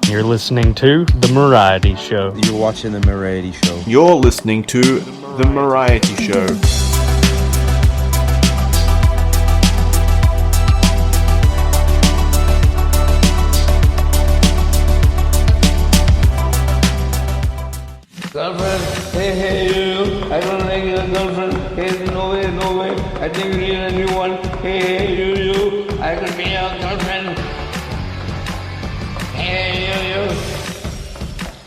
You're listening to The Mariety Show. You're watching the Mariety Show. You're listening to The Mariety Show. Girlfriend, hey, you. I don't like your girlfriend. Hey, no way, no way. I think you need a new one. Hey, you. I could be your girlfriend. Hey, you.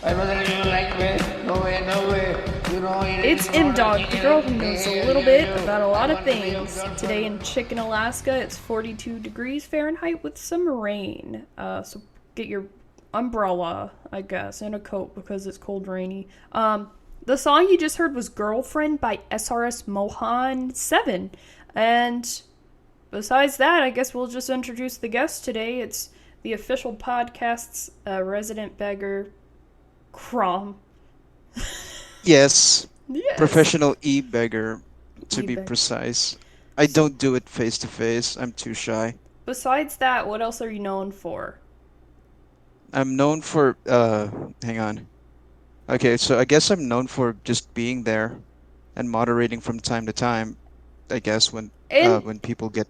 I don't think you like me. No way, no way. You know, It's Mdawg, the girl who knows a little bit about a lot of things. Today in Chicken, Alaska, it's 42 degrees Fahrenheit with some rain. So get your umbrella, I guess, and a coat because it's cold, rainy. The song you just heard was Girlfriend by SRS Mohan 7. And besides that, I guess we'll just introduce the guest today. It's the official podcast's resident beggar, Crom. Yes. Yes. Professional e-beggar, to be E-beggar. precise. I don't do it face to face. I'm too shy. Besides that, what else are you known for? I'm known for hang on. Okay, so I guess I'm known for just being there and moderating from time to time. I guess when people get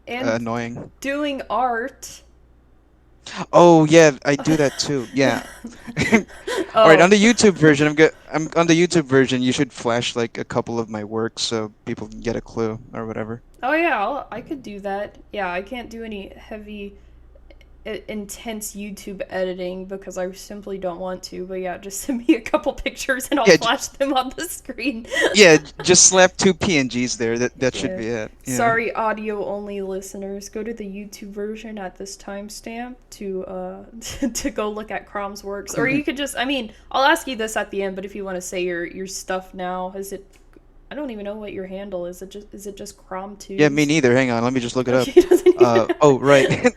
And annoying. doing art. Oh yeah, I do that too. Yeah. All right, on the YouTube version, I'm on the YouTube version. You should flash like a couple of my works so people can get a clue or whatever. Oh yeah, I could do that. Yeah, I can't do any heavy, intense YouTube editing because I simply don't want to. But yeah, just send me a couple pictures and I'll Yeah, flash them on the screen. Yeah, just slap two PNGs there. That should be it. Yeah. Sorry, audio only listeners. Go to the YouTube version at this timestamp to to go look at CROM'S works, or you could just. I mean, I'll ask you this at the end, but if you want to say your stuff now, is it? I don't even know what your handle is. Is it just CROM2? Yeah, me neither. Hang on, let me just look it up. He doesn't even Oh, right.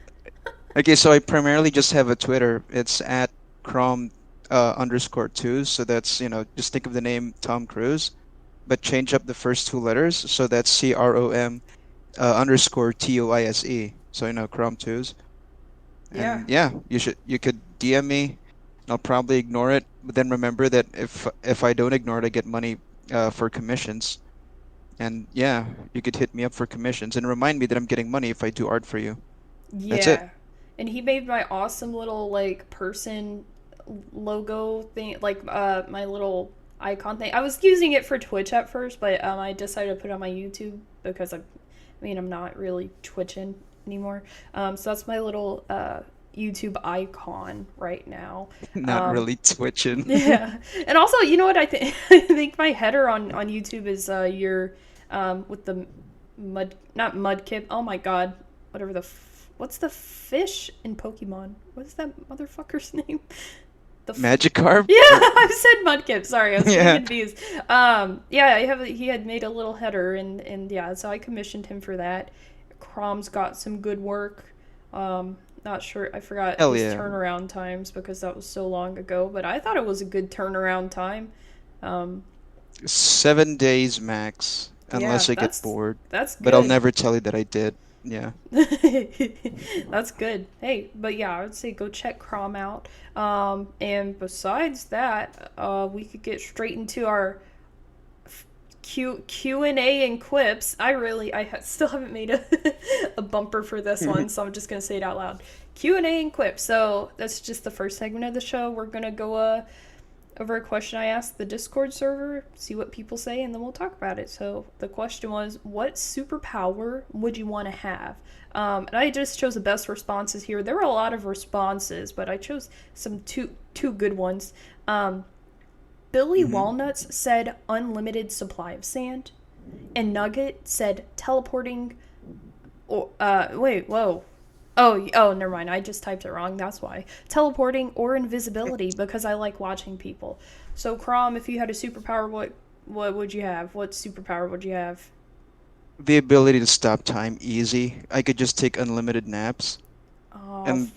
Okay, so I primarily just have a Twitter. It's at Crom _2. So that's, just think of the name Tom Cruise, but change up the first two letters. So that's CROM _TOISE. So, Crom2s. And yeah, you could DM me. And I'll probably ignore it. But then remember that if I don't ignore it, I get money for commissions. And yeah, you could hit me up for commissions and remind me that I'm getting money if I do art for you. That's it. And he made my awesome little person logo thing, my little icon thing. I was using it for Twitch at first, but I decided to put it on my YouTube because I'm not really twitching anymore. So that's my little YouTube icon right now. Not really twitching. Yeah. And also, you know what I think? I think my header on YouTube is your with the not mudkip. Oh my god, whatever what's the fish in Pokemon? What's that motherfucker's name? Magikarp? Yeah, I said mudkip. Sorry, I was Yeah. confused. Yeah, he had made a little header, and yeah, so I commissioned him for that. CROM'S got some good work. Not sure, I forgot Hell his yeah. turnaround times because that was so long ago, but I thought it was a good turnaround time. 7 days max, unless I get bored. That's good. But I'll never tell you that I did. Yeah. That's good. Hey, but yeah, I would say go check Crom out. And besides that, we could get straight into our Q&A and quips. Still haven't made a bumper for this one, so I'm just gonna say it out loud. Q&A and quips. So that's just the first segment of the show. We're gonna go over a question I asked the Discord server, see what people say, and then we'll talk about it. So the question was, what superpower would you want to have? And I just chose the best responses here. There were a lot of responses, but I chose some two good ones. Billy Walnuts said unlimited supply of sand, and Nugget said teleporting. Wait, whoa. Oh, never mind. I just typed it wrong. That's why. Teleporting or invisibility, because I like watching people. So, Crom, if you had a superpower, what would you have? What superpower would you have? The ability to stop time easy. I could just take unlimited naps. Oh, And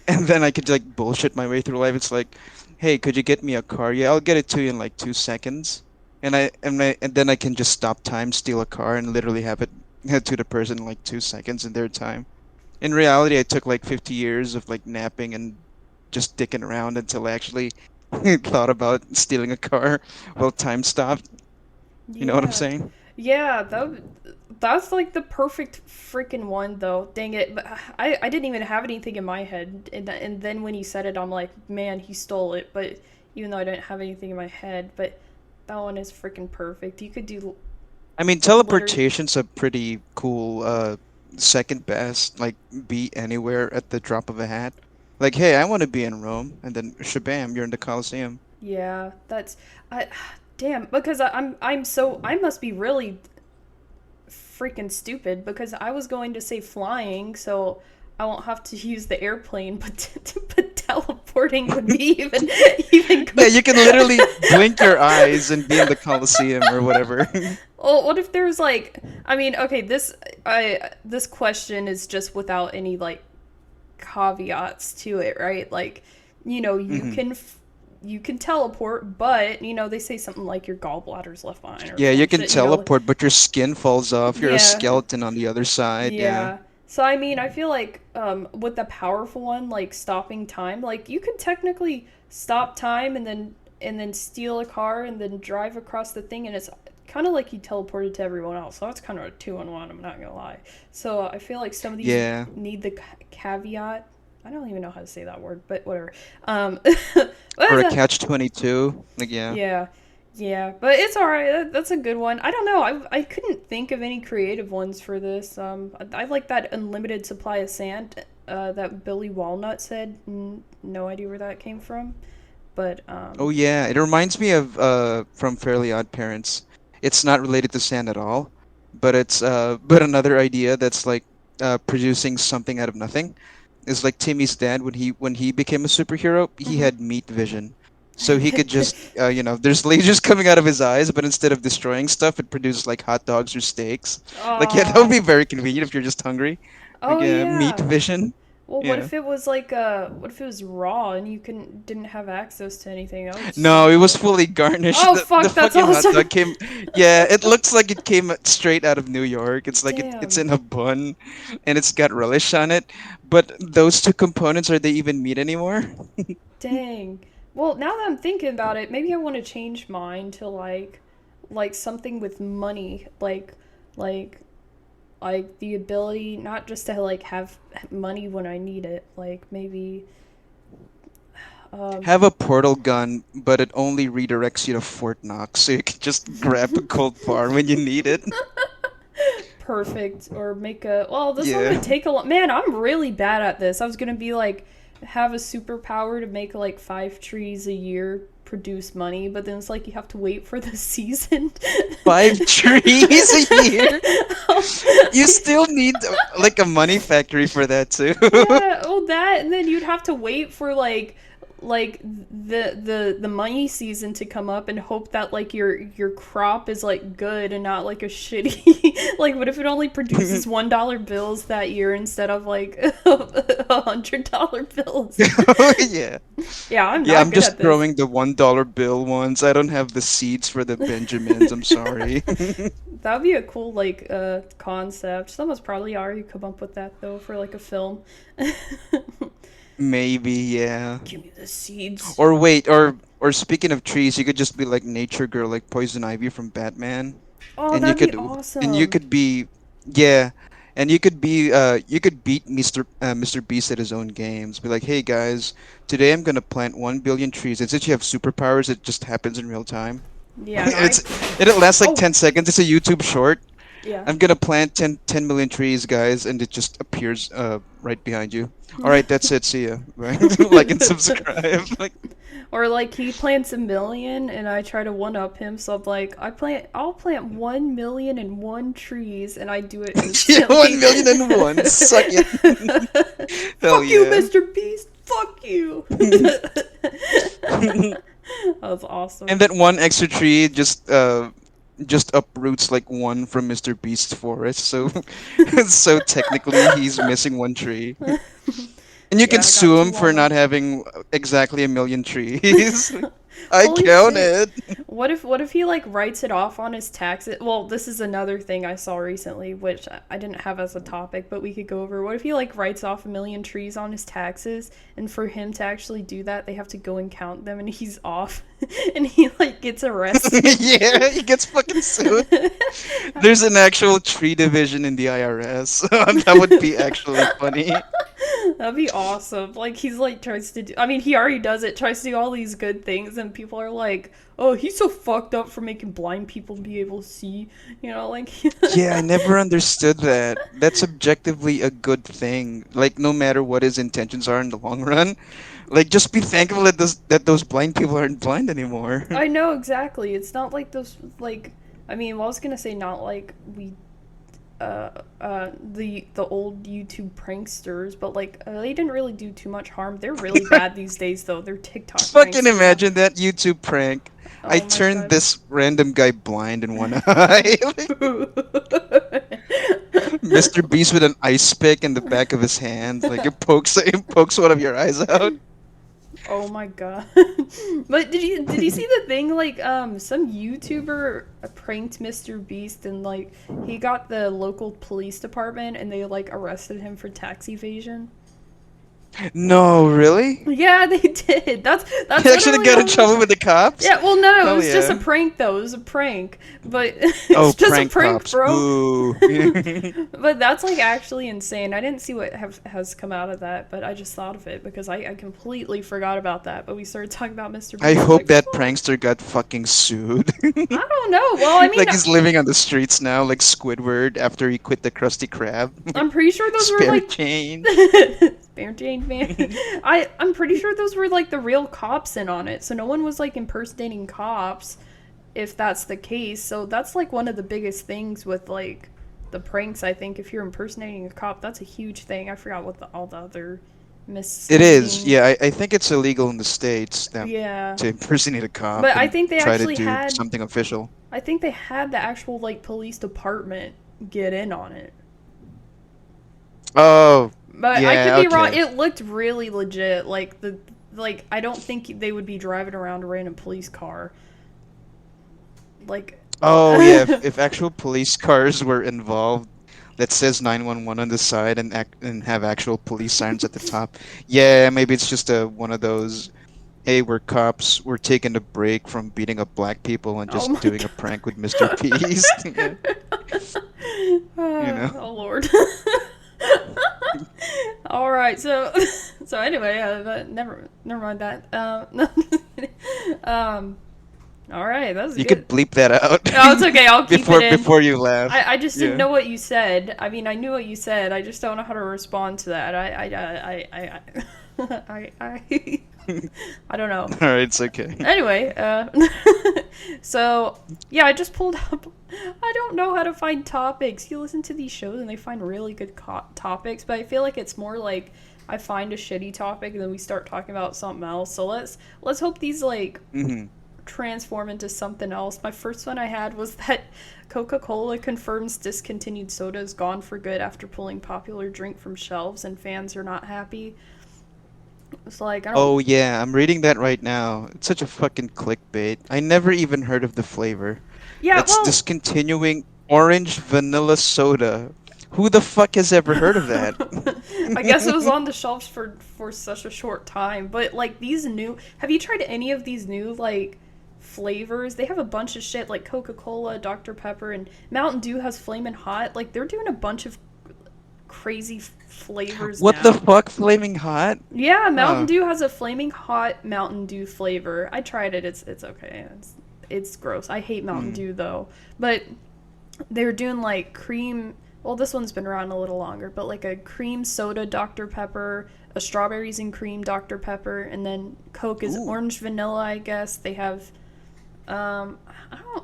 then I could bullshit my way through life. It's like, hey, could you get me a car? Yeah, I'll get it to you in 2 seconds. And then I can just stop time, steal a car, and literally have it to the person in 2 seconds in their time. In reality, I took 50 years of napping and just dicking around until I actually thought about stealing a car. Well, time stopped. You know what I'm Yeah. saying? Yeah, that's like the perfect freaking one though. Dang it. But I didn't even have anything in my head. And then when he said it, I'm like, man, he stole it. But even though I didn't have anything in my head, but that one is freaking perfect. You could do I mean, literally. teleportation's a pretty cool second best. Like, be anywhere at the drop of a hat. Like, hey, I want to be in Rome, and then shabam, you're in the Colosseum. Yeah, that's I damn, because I must be really freaking stupid because I was going to say flying, so I won't have to use the airplane, but teleporting would be even Yeah, good. you can literally blink your eyes and be in the Colosseum or whatever. Well, what if there was like, I mean, okay, this question is just without any like caveats to it, right? Like, you hmm can you can teleport, but they say something like your gallbladder's left behind or Yeah, some you can shit. teleport, but your skin falls off. You're a Yeah, skeleton on the other side. Yeah. yeah. So I mean, I feel like with the powerful one, like stopping time, like you could technically stop time and then steal a car and then drive across the thing, and it's kind of like you teleported to everyone else. So that's kind of a two-in-one. I'm not gonna lie. So I feel like some of these Yeah. need the caveat. I don't even know how to say that word, but whatever. Or a But catch 22. Like, yeah. yeah, yeah, but it's all right. That's a good one. I don't know. I couldn't think of any creative ones for this. I like that unlimited supply of sand. That Billy Walnut said. No idea where that came from, but Oh yeah, it reminds me of from Fairly Odd Parents. It's not related to sand at all, but it's but another idea that's like producing something out of nothing. Is like Timmy's dad when he became a superhero, he mhm. had meat vision. So he could just there's lasers coming out of his eyes, but instead of destroying stuff, it produces like hot dogs or steaks. Like yeah, that would Oh, be very convenient if you're just hungry. Like oh yeah, meat yeah. vision. Well, what Yeah. if it was like what if it was raw and you couldn't didn't have access to anything? That would No, suck. it was fully garnished. Oh The fuck, that's fucking hot awesome. dog came. Yeah, it looks like it came straight out of New York. It's like it's Damn. in a bun, and it's got relish on it. But those two components, are they even meat anymore? Dang. Well, now that I'm thinking about it, maybe I want to change mine to like something with money, like like the ability not just to like have money when I need it, like maybe um Have a portal gun, but it only redirects you to Fort Knox, so you can just grab a gold bar when you need it. perfect or make a well, this one Yeah. would take a lot. Man, I'm really bad at this. I was going to be like have a superpower to make like 5 trees a year produce money, but then it's like you have to wait for the season. 5 trees a year. You still need like a money factory for that too. Yeah, well that and then you'd have to wait for like the money season to come up and hope that like your crop is like good and not like a shitty like what if it only produces $1 bills that year instead of like $100 bills? Oh yeah. Yeah, I'm Yeah, not I'm good just at this. throwing the $1 bill ones. I don't have the seeds for the Benjamins. I'm sorry. That would be a cool like concept. Someone's probably already come up with that though for like a film. Maybe, yeah. Give me the seeds. Or wait, or speaking of trees, you could just be like nature girl, like Poison Ivy from Batman, Oh, and you that'd be could and you awesome. could be yeah, and you could beat Mr. Beast at his own games. Be like, hey guys, today I'm gonna plant 1 billion trees. And since you have superpowers, it just happens in real time. Yeah, no, it's It'll last like oh, 10 seconds. It's a YouTube short. yeah. I'm gonna plant 10 million trees, guys, and it just appears right behind you. All right, that's it. See ya. Right? Like and subscribe. Like Or like he plants 1 million and I try to one up him, so I'm like, I'll plant 1,000,001 trees and I do it yeah, instantly. 1,000,001. Suck it. Hell Fuck you, yeah. Mr. Beast. Fuck you. That was awesome. And that one extra tree just uproots like one from Mr. Beast's forest. So so technically he's missing one tree. And you Yeah, can I got sue 2 him for on not them. having exactly 1,000,000 trees. I Holy shit. counted. What if he like writes it off on his taxes? Well, this is another thing I saw recently, which I didn't have as a topic, but we could go over. What if he like writes off 1,000,000 trees on his taxes, and for him to actually do that, they have to go and count them, and he's off, and he like gets arrested. Yeah, he gets fucking sued. There's an actual tree division in the IRS. That would be actually funny. That'd be awesome. Like he's like tries to do. I mean, he already does it. Tries to do all these good things, and people are like, "Oh, he's so fucked up for making blind people be able to see." You know, like. Yeah, I never understood that. That's objectively a good thing. Like, no matter what his intentions are in the long run, like, just be thankful that those blind people aren't blind anymore. I know exactly. It's not like those like. I mean, well, I was gonna say not like we the old YouTube pranksters, but like they didn't really do too much harm. They're really bad these days, though. They're TikTok Fucking pranksters. imagine that YouTube prank. Oh I my turned God. this random guy blind in one eye. Mr. Beast with an ice pick in the back of his hand, like it pokes one of your eyes out. Oh my God. But did you see the thing like some YouTuber pranked Mr. Beast, and like he got the local police department and they like arrested him for tax evasion? No, really? Yeah, they did. That's He actually literally got in all- trouble with the cops? Yeah, well, no, it Hell was just a yeah. prank, though. It was a prank, but Oh, it's just prank a prank, cops. bro. Boo. But that's like actually insane. I didn't see what has come out of that, but I just thought of it because I completely forgot about that. But we started talking about Mr. Beast. I hope like, that "Fuck." prankster got fucking sued. I don't know. Well, I mean, Like he's living on the streets now, like Squidward after he quit the Krusty Krab. I'm pretty sure those were Spare like change. spare change, man. I'm pretty sure those were like the real cops in on it. So no one was like impersonating cops, if that's the case. So that's like one of the biggest things with like the pranks. I think if you're impersonating a cop, that's a huge thing. I forgot what all the other It is, misleading- yeah. I think it's illegal in the States Yeah. to impersonate a cop. But I and think they try actually to do had- something official. I think they had the actual like police department get in on it. Oh, But I yeah, could be wrong. okay. It looked really legit. Like I don't think they would be driving around a random police car. Like Oh yeah, if actual police cars were involved that says 911 on the side and have actual police sirens at the top. Yeah, maybe it's just one of those, hey, we're cops, we're taking a break from beating up black people and Oh just my doing a God. prank with Mr. Beast. know? Oh Lord. All right, so anyway, but never mind that. All right, that was You good. could bleep that out. Oh, it's okay. I'll keep it in. before you laugh. I just didn't Yeah. know what you said. I mean, I knew what you said. I just don't know how to respond to that. I don't know. All right, it's okay. Anyway, so yeah, I just pulled up. I don't know how to find topics. You listen to these shows and they find really good topics, but I feel like it's more like I find a shitty topic and then we start talking about something else. So let's hope these like transform into something else. My first one I had was that Coca-Cola confirms discontinued soda is gone for good after pulling popular drink from shelves and fans are not happy. It's like I don't. Oh yeah, I'm reading that right now. It's such a fucking clickbait. I never even heard of the flavor. Yeah, It's well, discontinuing orange vanilla soda. Who the fuck has ever heard of that? I guess it was on the shelves for such a short time. But like these new, have you tried any of these new like flavors? They have a bunch of shit like Coca-Cola, Dr. Pepper, and Mountain Dew has Flamin' Hot. Like they're doing a bunch of crazy flavors What now. the fuck, flaming hot? Yeah, Mountain Huh. Dew has a Flaming Hot Mountain Dew flavor. I tried it. It's okay. It's gross. I hate Mountain Dew though. But they're doing like cream. Well, this one's been around a little longer, but like a cream soda Dr. Pepper, a strawberries and cream Dr. Pepper, and then Coke is orange vanilla, I guess. They have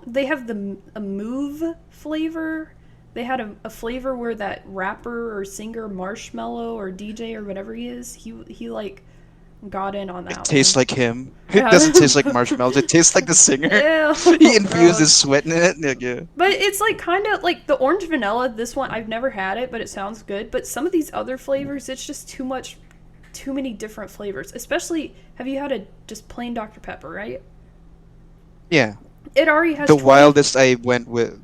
they have a Move flavor. They had a flavor where that rapper or singer Marshmello or DJ or whatever he is, he like got in on that. It tastes one. like him. Yeah. It doesn't taste like marshmallows. It tastes like the singer. Ew, He infused gross. his sweat in it. Like, yeah. But it's like kind of like the orange vanilla. This one I've never had it, but it sounds good. But some of these other flavors, it's just too much too many different flavors. Especially, have you had a just plain Dr. Pepper, right? Yeah. It already has The 20... wildest I went with,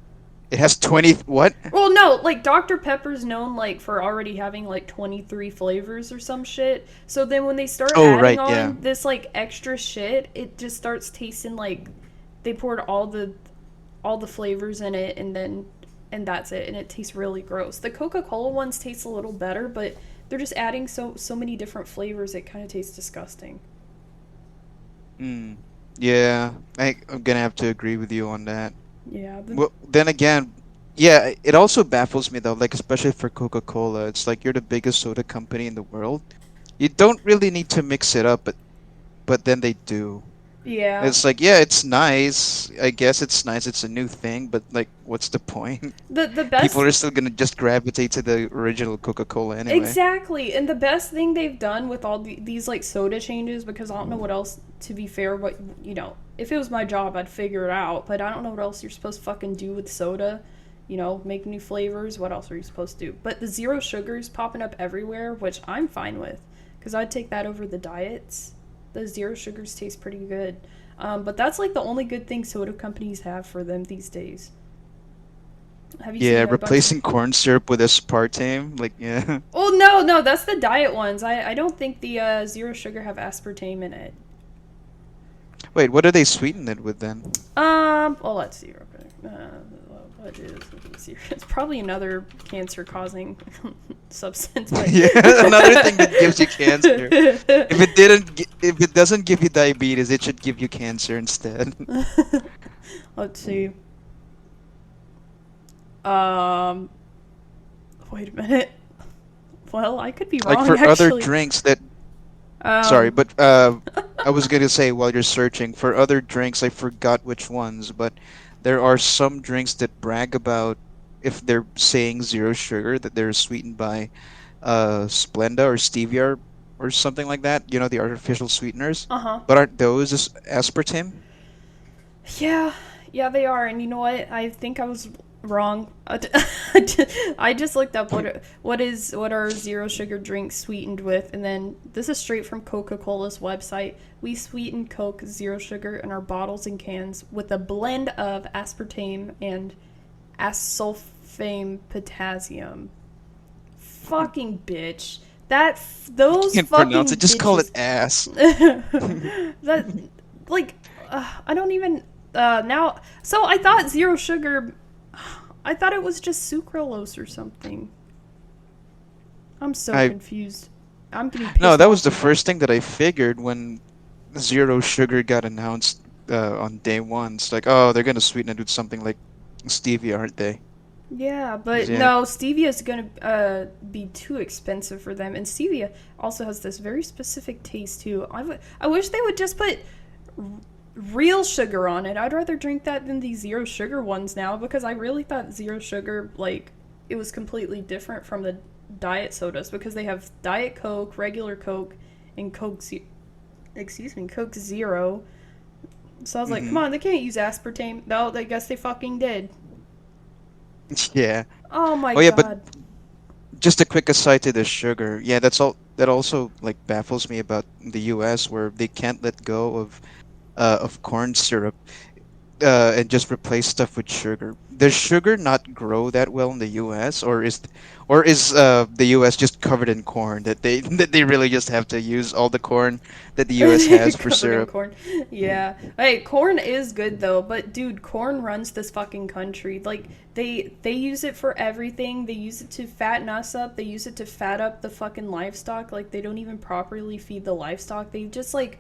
it has 20, what? Well, no, like Dr. Pepper's known like for already having like 23 flavors or some shit. So then when they start adding on this like extra shit, it just starts tasting like they poured all the flavors in it and that's it, and it tastes really gross. The Coca-Cola ones taste a little better, but they're just adding so many different flavors it kind of tastes disgusting. Yeah, I'm gonna have to agree with you on that. Yeah. Well, then again, yeah, it also baffles me though, like especially for Coca-Cola. It's like you're the biggest soda company in the world. You don't really need to mix it up, but then they do. Yeah. It's like, yeah, it's nice. I guess it's nice. It's a new thing, but like, what's the point? The best People are still gonna just gravitate to the original Coca-Cola anyway. Exactly, and the best thing they've done with all these like soda changes, because I don't know what else, to be fair, what, you know, if it was my job I'd figure it out, but I don't know what else you're supposed to fucking do with soda, you know, make new flavors. What else are you supposed to do? But the zero sugars popping up everywhere, which I'm fine with, because I'd take that over the diets. The zero sugars taste pretty good, but that's like the only good thing soda companies have for them these days. Have you seen a replacing corn syrup with aspartame, like, yeah. Oh, no, that's the diet ones. I don't think the zero sugar have aspartame in it. Wait, what do they sweeten it with then? Well, let's see real quick. What is zero? It's probably another cancer-causing substance. But... Yeah, another thing that gives you cancer. If it doesn't give you diabetes, it should give you cancer instead. Let's see. Wait a minute. Well, I could be wrong, like for actually. other drinks that... Sorry, but I was going to say while you're searching, for other drinks, I forgot which ones, but there are some drinks that brag about, if they're saying zero sugar, that they're sweetened by Splenda or stevia or something like that, you know, the artificial sweeteners. But aren't those aspartame? Yeah, they are, and you know what? I think I was wrong. I just looked up what are zero sugar drinks sweetened with, and then this is straight from Coca-Cola's website. We sweeten Coke zero sugar in our bottles and cans with a blend of aspartame and acesulfame potassium. Fucking bitch. Those Can't fucking pronounce it. Just bitches. call it ass. That, like, I don't even now. So I thought zero sugar. I thought it was just sucralose or something. I'm so confused. I'm getting pissed No, that was off the about first thing that I figured when zero sugar got announced on day one. It's like, oh, they're gonna sweeten it with something like stevia, aren't they? Yeah, but no, stevia is gonna be too expensive for them, and stevia also has this very specific taste too. I wish they would just put real sugar on it. I'd rather drink that than these zero sugar ones now, because I really thought zero sugar, like, it was completely different from the diet sodas, because they have Diet Coke, regular Coke, and Coke Zero. So I was like, come on, they can't use aspartame. No, I guess they fucking did. Yeah. Oh my yeah, god. But just a quick aside to the sugar. Yeah, that's all. That also like baffles me about the U.S., where they can't let go of corn syrup and just replace stuff with sugar. Does sugar not grow that well in the U.S., or is the U.S. just covered in corn that they really just have to use all the corn that the U.S. has for Covered in syrup? corn. Yeah. Hey, corn is good though, but dude, corn runs this fucking country. Like they use it for everything. They use it to fatten us up. They use it to fat up the fucking livestock. Like they don't even properly feed the livestock. They just like,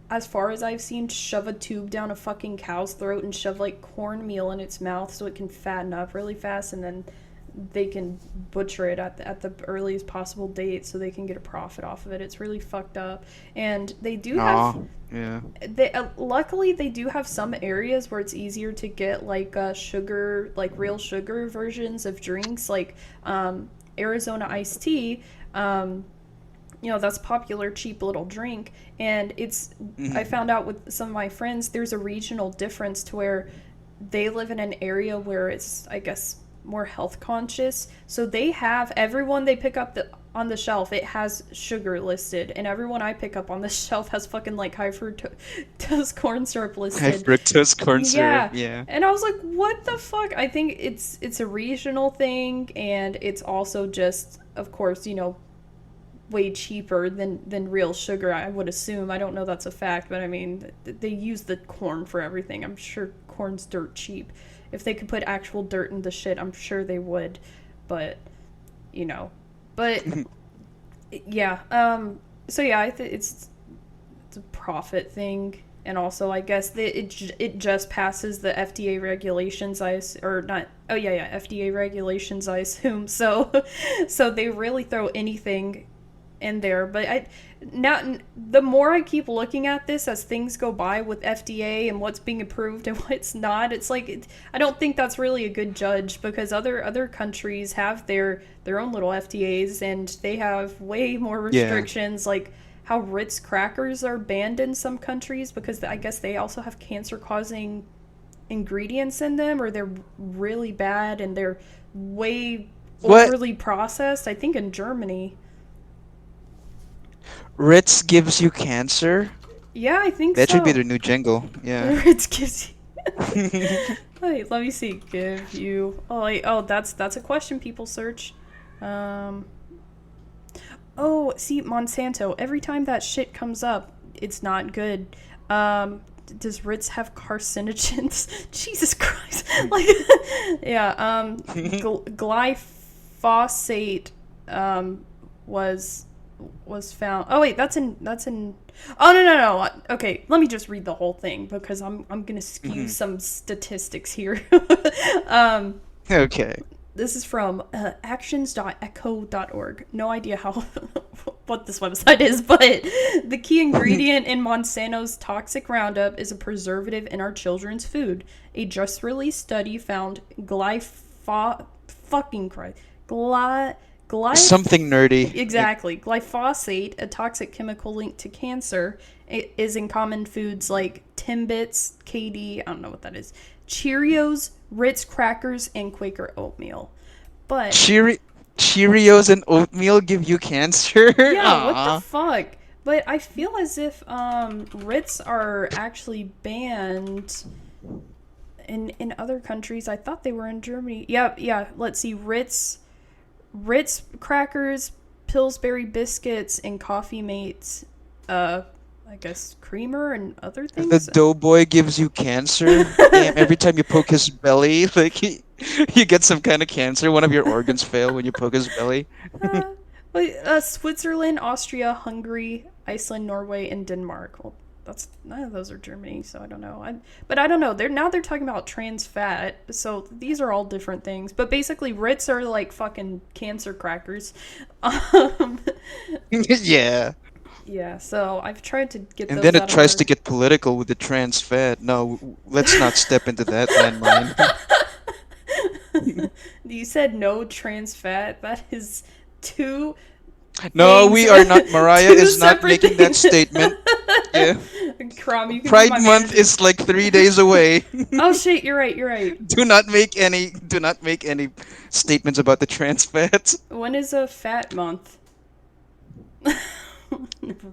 as far as I've seen, shove a tube down a fucking cow's throat and shove like cornmeal in its mouth so it can fatten up really fast, and then they can butcher it at the earliest possible date so they can get a profit off of it. It's really fucked up. And they do have luckily they do have some areas where it's easier to get like sugar, like real sugar versions of drinks, like Arizona iced tea. You know, that's a popular, cheap little drink. And it's, I found out with some of my friends, there's a regional difference to where they live in an area where it's, I guess, more health conscious. So they have, everyone they pick up on the shelf, it has sugar listed, and everyone I pick up on the shelf has fucking like high fructose corn syrup listed. High fructose corn syrup. Yeah. And I was like, what the fuck? I think it's a regional thing, and it's also just, of course, way cheaper than real sugar, I would assume. I don't know that's a fact, but I mean, they use the corn for everything. I'm sure corn's dirt cheap. If they could put actual dirt in the shit, I'm sure they would. But, but yeah. So yeah, it's a profit thing, and also I guess it just passes the FDA regulations. FDA regulations, I assume. So they really throw anything in there. But now the more I keep looking at this as things go by with FDA and what's being approved and what's not, it's like I don't think that's really a good judge, because other countries have their own little FDAs, and they have way more restrictions, like how Ritz crackers are banned in some countries because I guess they also have cancer-causing ingredients in them, or they're really bad and they're way overly processed. I think in Germany. Ritz gives you cancer? Yeah, I think that so. Should be their new jingle. Yeah. Ritz gives you... Wait, let me see. Give you... that's a question people search. See, Monsanto. Every time that shit comes up, it's not good. Does Ritz have carcinogens? Jesus Christ. Glyphosate was found. Oh wait, that's in oh no. Okay, let me just read the whole thing, because I'm gonna skew some statistics here. Okay. This is from actions.echo.org. No idea how what this website is, but the key ingredient in Monsanto's toxic Roundup is a preservative in our children's food. A just released study found something nerdy. Exactly. Glyphosate, a toxic chemical linked to cancer, is in common foods like Timbits, KD, I don't know what that is, Cheerios, Ritz crackers, and Quaker oatmeal. But Cheerios and oatmeal give you cancer? Yeah, Aww. What the fuck? But I feel as if Ritz are actually banned in other countries. I thought they were in Germany. Yeah. Let's see. Ritz crackers, Pillsbury biscuits, and Coffee Mates, I guess creamer and other things. The Doughboy gives you cancer. Damn, every time you poke his belly, like you get some kind of cancer. One of your organs fail when you poke his belly. Switzerland, Austria, Hungary, Iceland, Norway, and Denmark. Well, none of those are Germany, so I don't know. But I don't know. They're talking about trans fat, so these are all different things. But basically, Ritz are like fucking cancer crackers. Yeah. Yeah. So I've tried to get. And those then out it of tries our... to get political with the trans fat. No, let's not step into that landmine. You said no trans fat. That is too. No, we are not. Mariah is not making that statement. Yeah. You can Pride Month is like 3 days away. Oh shit! You're right. Do not make any statements about the trans fats. When is a fat month?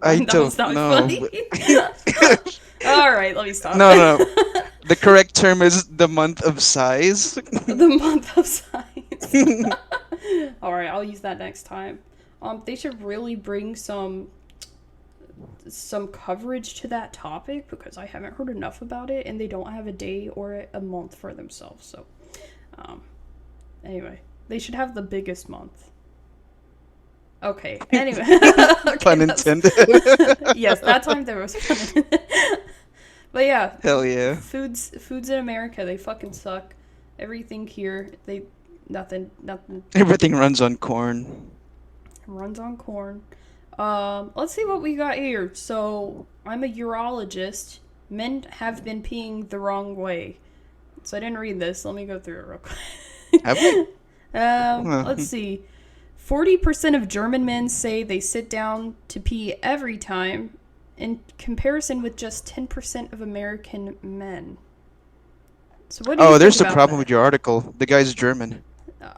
I don't know. All right, let me stop. No. The correct term is the month of size. The month of size. All right, I'll use that next time. They should really bring some coverage to that topic, because I haven't heard enough about it, and they don't have a day or a month for themselves. So, anyway, they should have the biggest month. Okay. Anyway, pun intended. Yes, that time there was pun. But yeah. Hell yeah. Foods in America, they fucking suck. Everything here, nothing. Everything runs on corn. Runs on corn. Let's see what we got here. So, I'm a urologist. Men have been peeing the wrong way. So I didn't read this. Let me go through it real quick. Have we? Let's see. 40% of German men say they sit down to pee every time, in comparison with just 10% of American men. So what do you think there's a about problem that? with your article. The guy's German.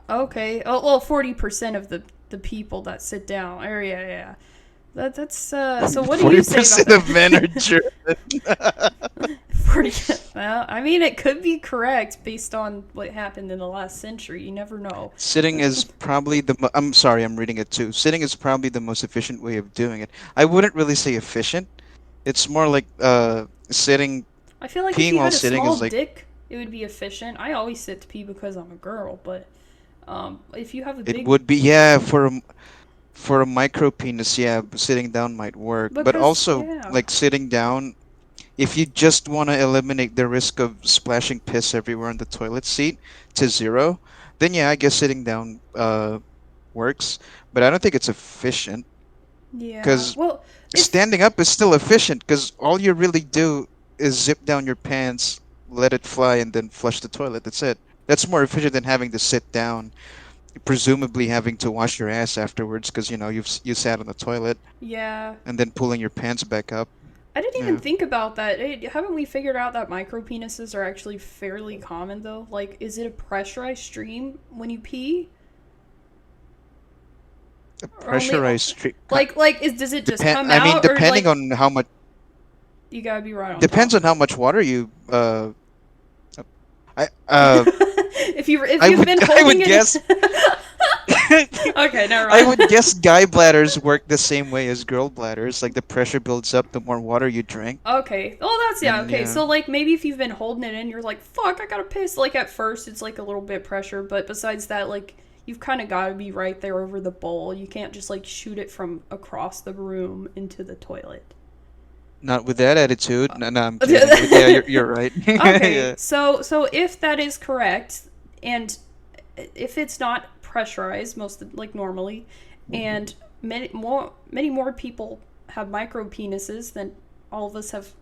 Okay. Oh, well, 40% of the the people that sit down. Or yeah. That's so. What do you say 40% about of men are German. 40? Well, I mean, it could be correct based on what happened in the last century. You never know. Sitting is probably I'm sorry, I'm reading it too. Sitting is probably the most efficient way of doing it. I wouldn't really say efficient. It's more like sitting. I feel like if Peeing you while had a sitting small is like dick, it would be efficient. I always sit to pee because I'm a girl, but if you have a big it would be for a micro penis, yeah, sitting down might work. But because also yeah. like sitting down, if you just want to eliminate the risk of splashing piss everywhere on the toilet seat to zero, then yeah, I guess sitting down works. But I don't think it's efficient Yeah. because Well, if standing up is still efficient because all you really do is zip down your pants, let it fly, and then flush the toilet. That's it. That's more efficient than having to sit down, presumably having to wash your ass afterwards because you sat on the toilet yeah. and then pulling your pants back up. I didn't even Yeah. think about that. Haven't we figured out that micro penises are actually fairly common though? Like, is it a pressurized stream when you pee? A Or only pressurized stream. does it just come I mean, out or depending like on how much. you gotta be right on Depends top? on how much water you. I If you've I been would holding it. guess. Okay, never I mind. would guess guy bladders work the same way as girl bladders. Like the pressure builds up the more water you drink. Okay. Oh, that's yeah. And Okay. yeah. So like maybe if you've been holding it in, you're like, "Fuck, I gotta piss." Like at first, it's like a little bit pressure, but besides that, like you've kind of got to be right there over the bowl. You can't just like shoot it from across the room into the toilet. Not with that attitude. No, I'm kidding. But yeah, you're right. Okay. Yeah. So if that is correct, and if it's not pressurized, like normally, and many more people have micro penises than all of us have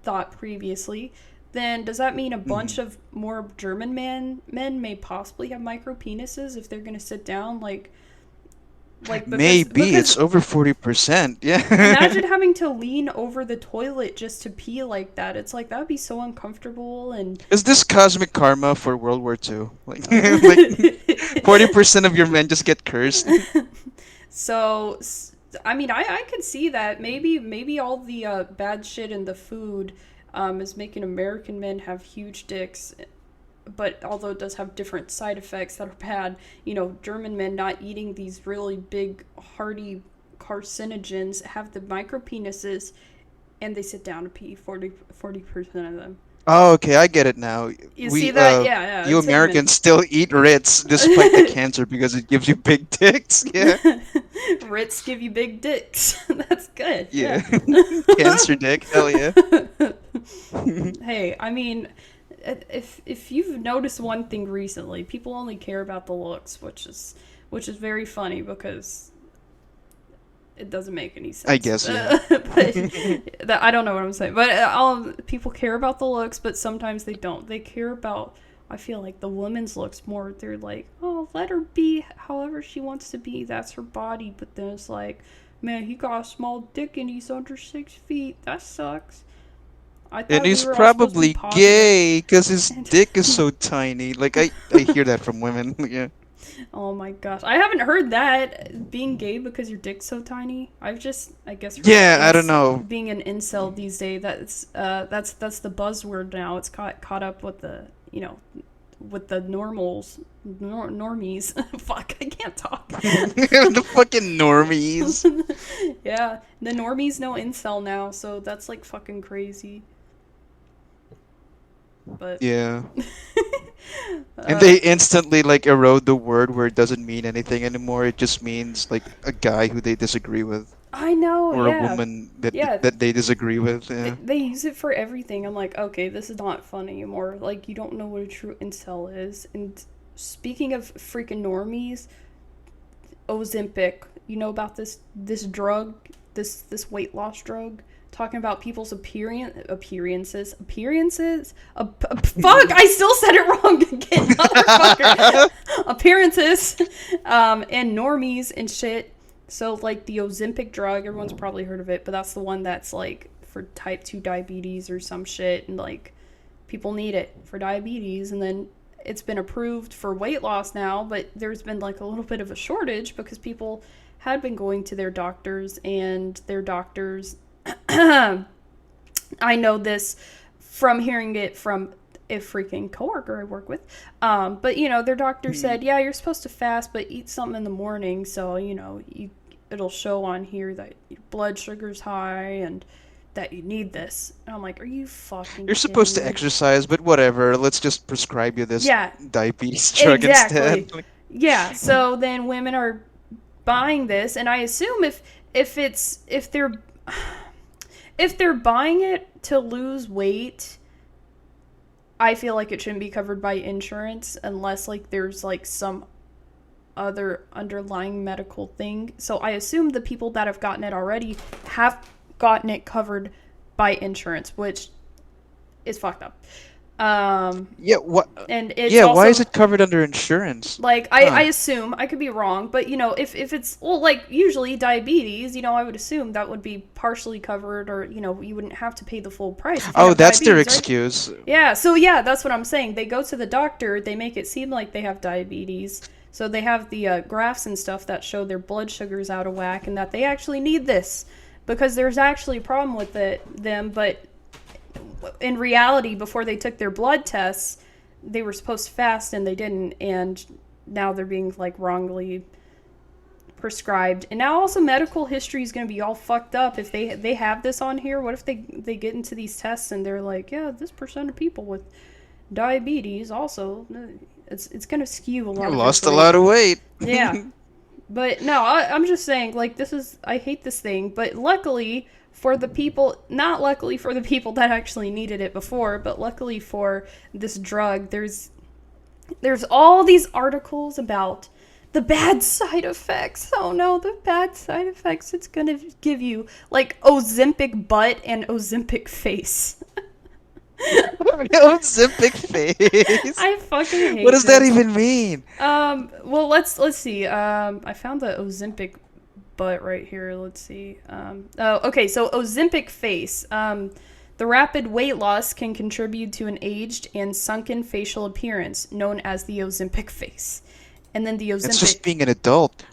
thought previously, then does that mean a bunch of more German men may possibly have micro penises if they're gonna sit down like Maybe it's over 40%. Yeah. imagine having to lean over the toilet just to pee like that. It's like that would be so uncomfortable and Is this cosmic karma for World War II? Like 40% of your men just get cursed. So I mean I could see that maybe all the bad shit in the food is making American men have huge dicks, but although it does have different side effects that are bad, German men not eating these really big, hearty carcinogens have the micro penises, and they sit down to pee 40% of them. Oh, okay, I get it now. You see that? Yeah. You it's Americans still eat Ritz despite the cancer because it gives you big dicks. Yeah. Ritz give you big dicks. That's good. Yeah. Cancer dick. Hell yeah. Hey, I mean, if you've noticed one thing recently, people only care about the looks, which is very funny because it doesn't make any sense. I guess, yeah. But I don't know what I'm saying. But all people care about the looks, but sometimes they don't. They care about, I feel like, the woman's looks more. They're like, oh, let her be however she wants to be. That's her body. But then it's like, man, he got a small dick and he's under 6 feet. That sucks. I thought And he's we were all supposed to be probably positive. gay because his dick is so tiny. Like, I hear that from women. Yeah. Oh my gosh, I haven't heard that, being gay because your dick's so tiny. I guess heard I don't know. being an incel these days. That's the buzzword now. It's caught up with the with the normies. Fuck, I can't talk. The fucking normies. Yeah, the normies know incel now, so that's like fucking crazy. But Yeah. And they instantly like erode the word where it doesn't mean anything anymore. It just means like a guy who they disagree with, I know, or yeah. a woman that Yeah. that they disagree with. Yeah. They use it for everything. I'm like, okay, this is not fun anymore. Like, you don't know what a true incel is. And speaking of freaking normies, Ozempic, you know about this drug, this weight loss drug? Talking about people's appearances. Fuck, I still said it wrong again, motherfucker. Appearances, and normies and shit. So, like, the Ozempic drug, everyone's probably heard of it, but that's the one that's, like, for type 2 diabetes or some shit, and, like, people need it for diabetes, and then it's been approved for weight loss now, but there's been like a little bit of a shortage because people had been going to their doctors, and their doctors, I know this from hearing it from a freaking coworker I work with, but their doctor said, yeah, you're supposed to fast, but eat something in the morning, so it'll show on here that your blood sugar's high and that you need this. And I'm like, are you fucking You're supposed to kidding me? exercise, but whatever. Let's just prescribe you this Yeah, diabetes drug instead. Yeah, so then women are buying this, and I assume if they're buying it to lose weight, I feel like it shouldn't be covered by insurance unless like there's like some other underlying medical thing. So I assume the people that have gotten it already have gotten it covered by insurance, which is fucked up. Yeah, what? And it's Yeah, also, why is it covered under insurance? like, I assume, I could be wrong, but if it's, well, like, usually diabetes, I would assume that would be partially covered, or you wouldn't have to pay the full price if you Oh, have that's their diabetes, right? excuse. Yeah, so yeah, that's what I'm saying. They go to the doctor, they make it seem like they have diabetes, so they have the graphs and stuff that show their blood sugar's out of whack and that they actually need this because there's actually a problem with them, but in reality, before they took their blood tests, they were supposed to fast and they didn't, and now they're being like wrongly prescribed. And now also medical history is going to be all fucked up if they have this on here. What if they get into these tests and they're like, yeah, this percent of people with diabetes also, it's going to skew a lot. You lost a lot of weight. Yeah. But no, I'm just saying, like, I hate this thing, but luckily for the people, not luckily for the people that actually needed it before, but luckily for this drug, there's all these articles about the bad side effects. Oh no, the bad side effects it's gonna give you, like Ozempic butt and Ozempic face. Ozempic face. I fucking hate What does that this. even mean? Well, let's see. I found the Ozempic butt right here. Let's see. Okay, so Ozempic face. The rapid weight loss can contribute to an aged and sunken facial appearance known as the Ozempic face. And then the Ozempic... It's just being an adult.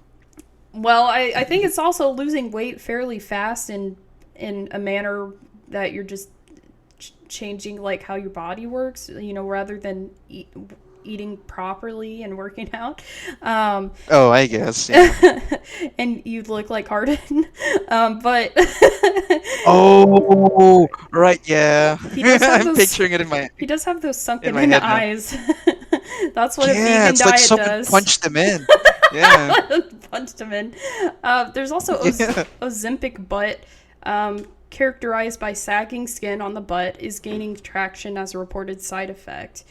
Well, I think it's also losing weight fairly fast in a manner that you're just changing like how your body works, rather than eating properly and working out. Oh, I guess. Yeah. And you look like Harden. But Oh, right, yeah. He does have I'm those- picturing it in my... he does have those sunken my in head now. eyes. That's what a Yeah, vegan it's like diet someone does. punched him in. Yeah. Punched him in. There's also Yeah. Ozempic butt, characterized by sagging skin on the butt, is gaining traction as a reported side effect.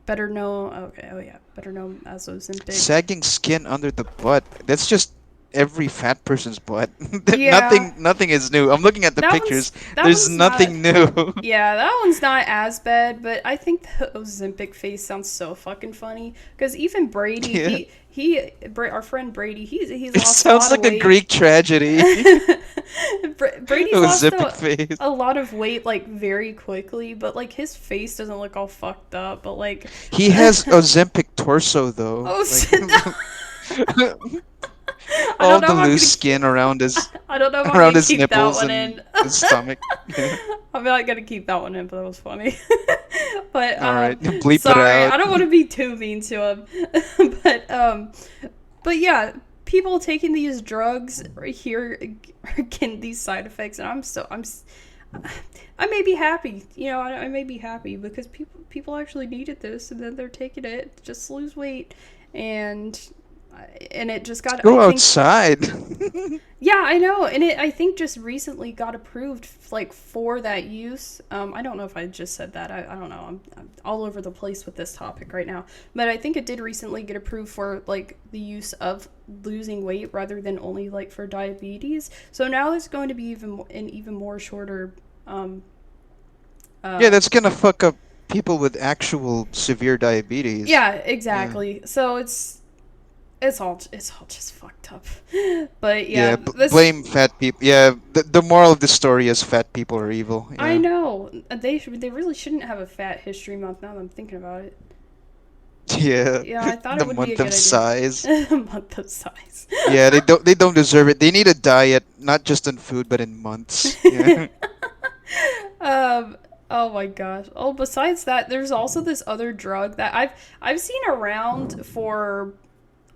Better known as Ozempic. Sagging skin under the butt. That's just every fat person's butt. Yeah. Nothing is new. I'm looking at the That pictures. that There's one's nothing new. Yeah, that one's not as bad, but I think the Ozempic face sounds so fucking funny. Because even Brady, our friend Brady, he's It lost sounds a lot like of a weight. Greek tragedy. Brady's lost Ozempic face. a lot of weight, like, very quickly, but, like, his face doesn't look all fucked up, but, like... He has Ozempic torso though. Oh, Like, I all don't know the if I'm loose gonna- skin around his I don't know if I'm around gonna his keep that nipples one and in. his stomach. I'm not gonna keep that one in, but that was funny. But All right, bleep it sorry, out. I don't want to be too mean to him. But yeah, people taking these drugs right here are getting these side effects, and I may be happy. I may be happy because people actually needed this, and then they're taking it just to lose weight, and it just got Go I think- outside. Yeah, I know, and I think just recently got approved, like, for that use. I don't know if I just said that. I don't know. I'm all over the place with this topic right now. But I think it did recently get approved for, like, the use of losing weight rather than only, like, for diabetes. So now there's going to be an even more shorter... Yeah, that's gonna fuck up people with actual severe diabetes. Yeah, exactly. So it's all just fucked up. But yeah, blame fat people. Yeah, the moral of the story is fat people are evil. Yeah. I know they really shouldn't have a Fat History Month. Now that I'm thinking about it. Yeah. Yeah, I thought The it would be a month good of idea. size. Month of size. Yeah, they don't deserve it. They need a diet, not just in food, but in months. Yeah. Oh my gosh. Oh, besides that, there's also this other drug that I've seen around for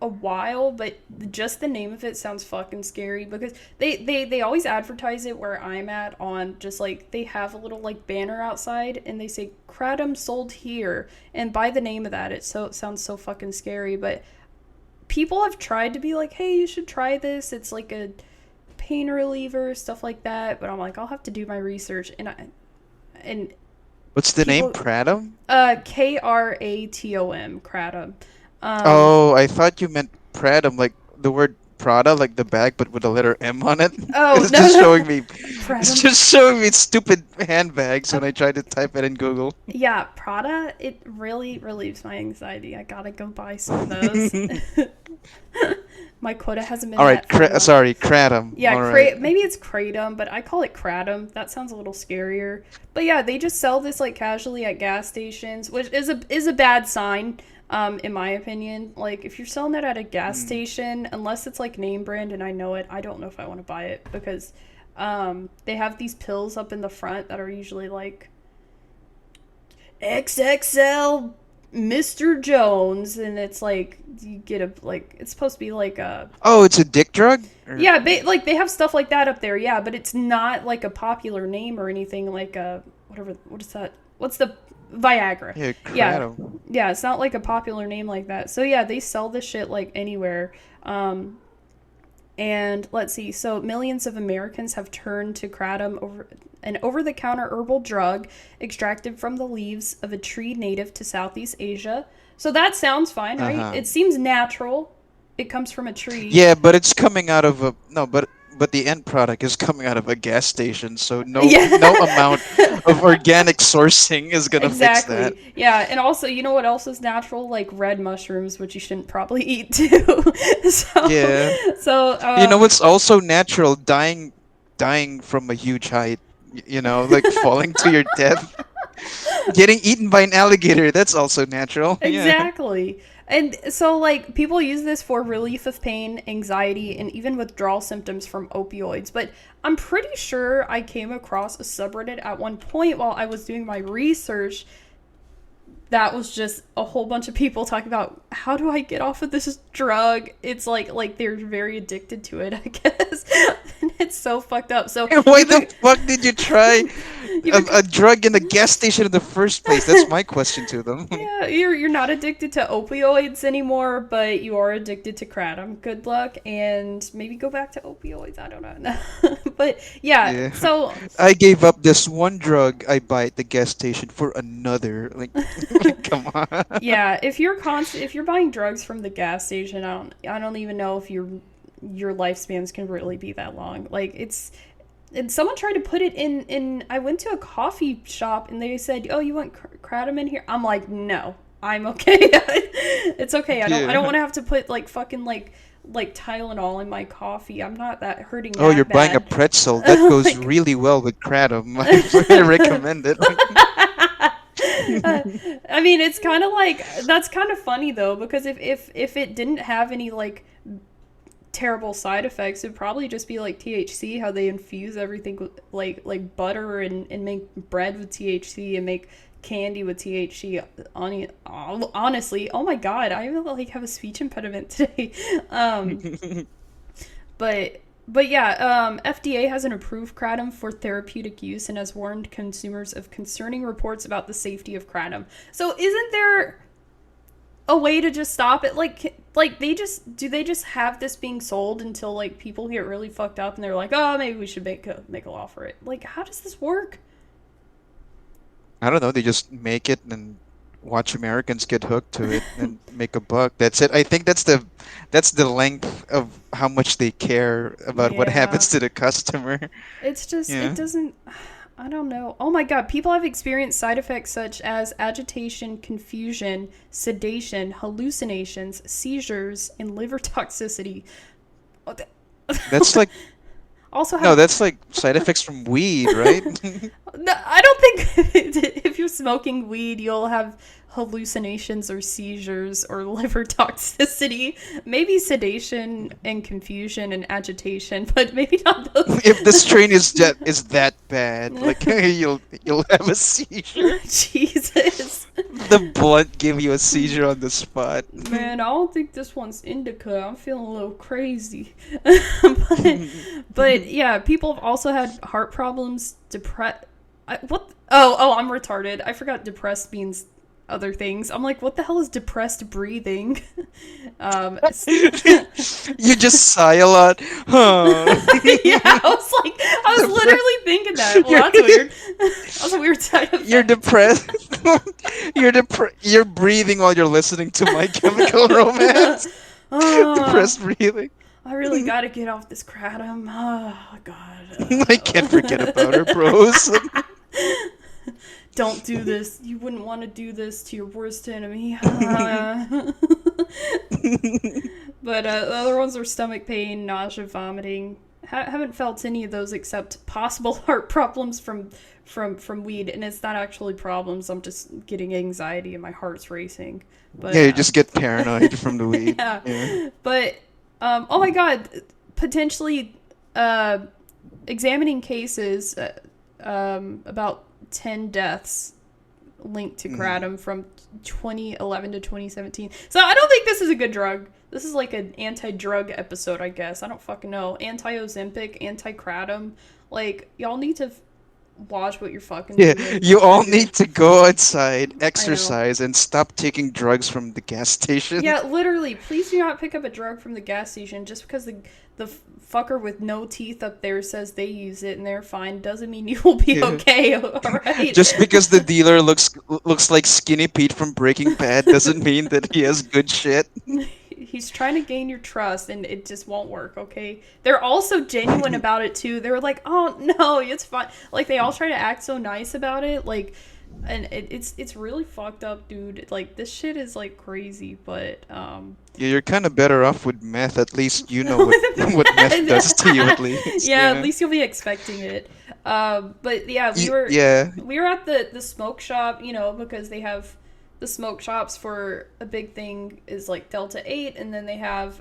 a while, but just the name of it sounds fucking scary because they always advertise it where I'm at on just like they have a little like banner outside and they say kratom sold here, and by the name of that it sounds so fucking scary. But people have tried to be like, hey, you should try this, it's like a pain reliever, stuff like that, but I'm like, I'll have to do my research. And What's the name? people Kratom? Kratom, kratom. Oh, I thought you meant Pratum, like the word Prada, like the bag, but with a letter M on it. Oh, It's no, just no. showing me. It's Kratom. just showing me stupid handbags when I try to type it in Google. Yeah, Prada, it really relieves my anxiety. I gotta go buy some of those. My quota hasn't been All met right, for a month. sorry, Kratom. Yeah, All right. maybe it's kratom, but I call it kratom. That sounds a little scarier. But yeah, they just sell this like casually at gas stations, which is a bad sign, in my opinion. Like if you're selling it at a gas station, unless it's like name brand and I know it, I don't know if I want to buy it because they have these pills up in the front that are usually like XXL Mr. Jones, and it's like you get a like it's supposed to be like a Oh, it's a dick drug? yeah, like they have stuff like that up there, yeah, but it's not like a popular name or anything like a whatever. What is that? What's the Viagra? Yeah, Yeah, Kratom. yeah, it's not like a popular name like that. So yeah, they sell this shit like anywhere. And let's see, so millions of Americans have turned to kratom, an over-the-counter herbal drug extracted from the leaves of a tree native to Southeast Asia. So that sounds fine, right? Uh-huh. It seems natural. It comes from a tree. Yeah, but it's coming out of a no, but the end product is coming out of a gas station, so no Yeah. no amount of organic sourcing is gonna fix that. Exactly. Yeah, and also, you know what else is natural? Like red mushrooms, which you shouldn't probably eat too. So, Yeah. so You know what's also natural? Dying from a huge height. You know, like falling to your death. Getting eaten by an alligator, that's also natural. Yeah. exactly. And so, like, people use this for relief of pain, anxiety, and even withdrawal symptoms from opioids. But I'm pretty sure I came across a subreddit at one point while I was doing my research that was just a whole bunch of people talking about how do I get off of this drug. It's like they're very addicted to it, I guess. And it's so fucked up. So Why the fuck did you try you a drug in a gas station in the first place? That's my question to them. yeah, you're not addicted to opioids anymore, but you are addicted to kratom. Good luck, and maybe go back to opioids. I don't know. But yeah, so I gave up this one drug I buy at the gas station for another. Like, come on. yeah, if you're buying drugs from the gas station, I don't even know if your lifespans can really be that long. Like it's. And someone tried to put it in. I went to a coffee shop and they said, "Oh, you want kratom in here?" I'm like, "No, I'm okay. It's okay. I don't want to have to put like fucking like Tylenol in my coffee. I'm not that hurting. Oh, that you're buying a bad." pretzel. That goes really well with kratom. I recommend it. I mean, it's kind of like that's kind of funny though, because if it didn't have any like terrible side effects, it'd probably just be like THC, how they infuse everything with like butter and make bread with THC and make candy with THC. Honestly, oh my god, I like have a speech impediment today. But yeah, FDA hasn't approved kratom for therapeutic use and has warned consumers of concerning reports about the safety of kratom. So isn't there a way to just stop it? Like they just have this being sold until like people get really fucked up and they're like, oh, maybe we should make a law for it. Like, how does this work? I don't know. They just make it and watch Americans get hooked to it and make a buck. That's it. I think that's the length of how much they care about what Yeah. happens to the customer. It's just Yeah. it doesn't. I don't know. Oh my god, people have experienced side effects such as agitation, confusion, sedation, hallucinations, seizures, and liver toxicity. Oh, That's like also no, that's like side effects from weed, right? No, I don't think if you're smoking weed, you'll have hallucinations or seizures or liver toxicity. Maybe sedation and confusion and agitation, but maybe not those. If the strain is that bad, like you'll have a seizure. Jesus. The blunt give you a seizure on the spot. Man, I don't think this one's indica. I'm feeling a little crazy. but yeah, people have also had heart problems, what? Oh, I'm retarded. I forgot depressed means other things. I'm like, what the hell is depressed breathing? You just sigh a lot. Huh. Yeah, I was literally thinking that. Well, that's weird. That was a weird side effect. You're depressed. You're breathing while you're listening to My Chemical Romance. Depressed breathing. I really gotta get off this kratom. Oh, God. I can't forget about her, bros. Don't do this. You wouldn't want to do this to your worst enemy. But the other ones are stomach pain, nausea, vomiting. Haven't felt any of those except possible heart problems from weed, and it's not actually problems. I'm just getting anxiety and my heart's racing. But, yeah, you just get paranoid from the weed. Yeah. But oh my god, potentially examining cases about 10 deaths linked to kratom from 2011 to 2017. So I don't think this is a good drug. This is like an anti-drug episode, I guess. I don't fucking know. Anti-Ozempic, anti-kratom. Like, y'all need to watch what you're fucking doing. Yeah, you all need to go outside, exercise, and stop taking drugs from the gas station. Yeah, literally. Please do not pick up a drug from the gas station just because the fucker with no teeth up there says they use it and they're fine doesn't mean you will be okay, alright? Just because the dealer looks like Skinny Pete from Breaking Bad doesn't mean that he has good shit. He's trying to gain your trust and it just won't work, okay? They're also genuine about it too. They're like, oh no, it's fine. Like, they all try to act so nice about it, like, and it's really fucked up, dude. Like, this shit is like crazy, but Yeah, you're kind of better off with meth. At least you know what meth does to you. At least. Yeah, at least you'll be expecting it. But yeah, we were at the smoke shop, you know, because they have the smoke shops for a big thing is like Delta 8, and then they have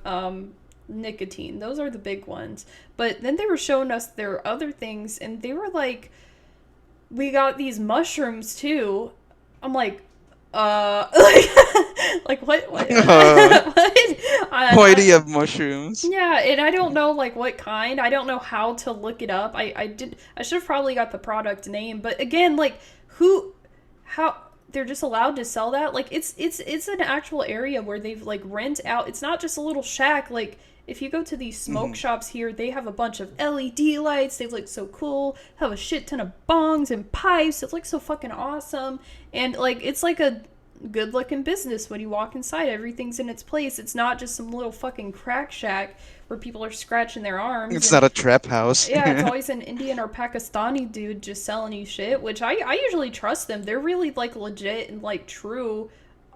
nicotine. Those are the big ones. But then they were showing us their other things, and they were like, we got these mushrooms too. I'm like, like what? What? Why do you have mushrooms? Yeah, and I don't know like what kind. I don't know how to look it up. I should have probably got the product name, but again, like how they're just allowed to sell that? Like it's an actual area where they've like rent out. It's not just a little shack. Like if you go to these smoke shops here, they have a bunch of LED lights. They look so cool. Have a shit ton of bongs and pipes. It looks so fucking awesome. And like it's like a good looking business when you walk inside. Everything's in its place. It's not just some little fucking crack shack where people are scratching their arms. It's not a trap house. Yeah, it's always an Indian or Pakistani dude just selling you shit, which I usually trust them. They're really like legit and like true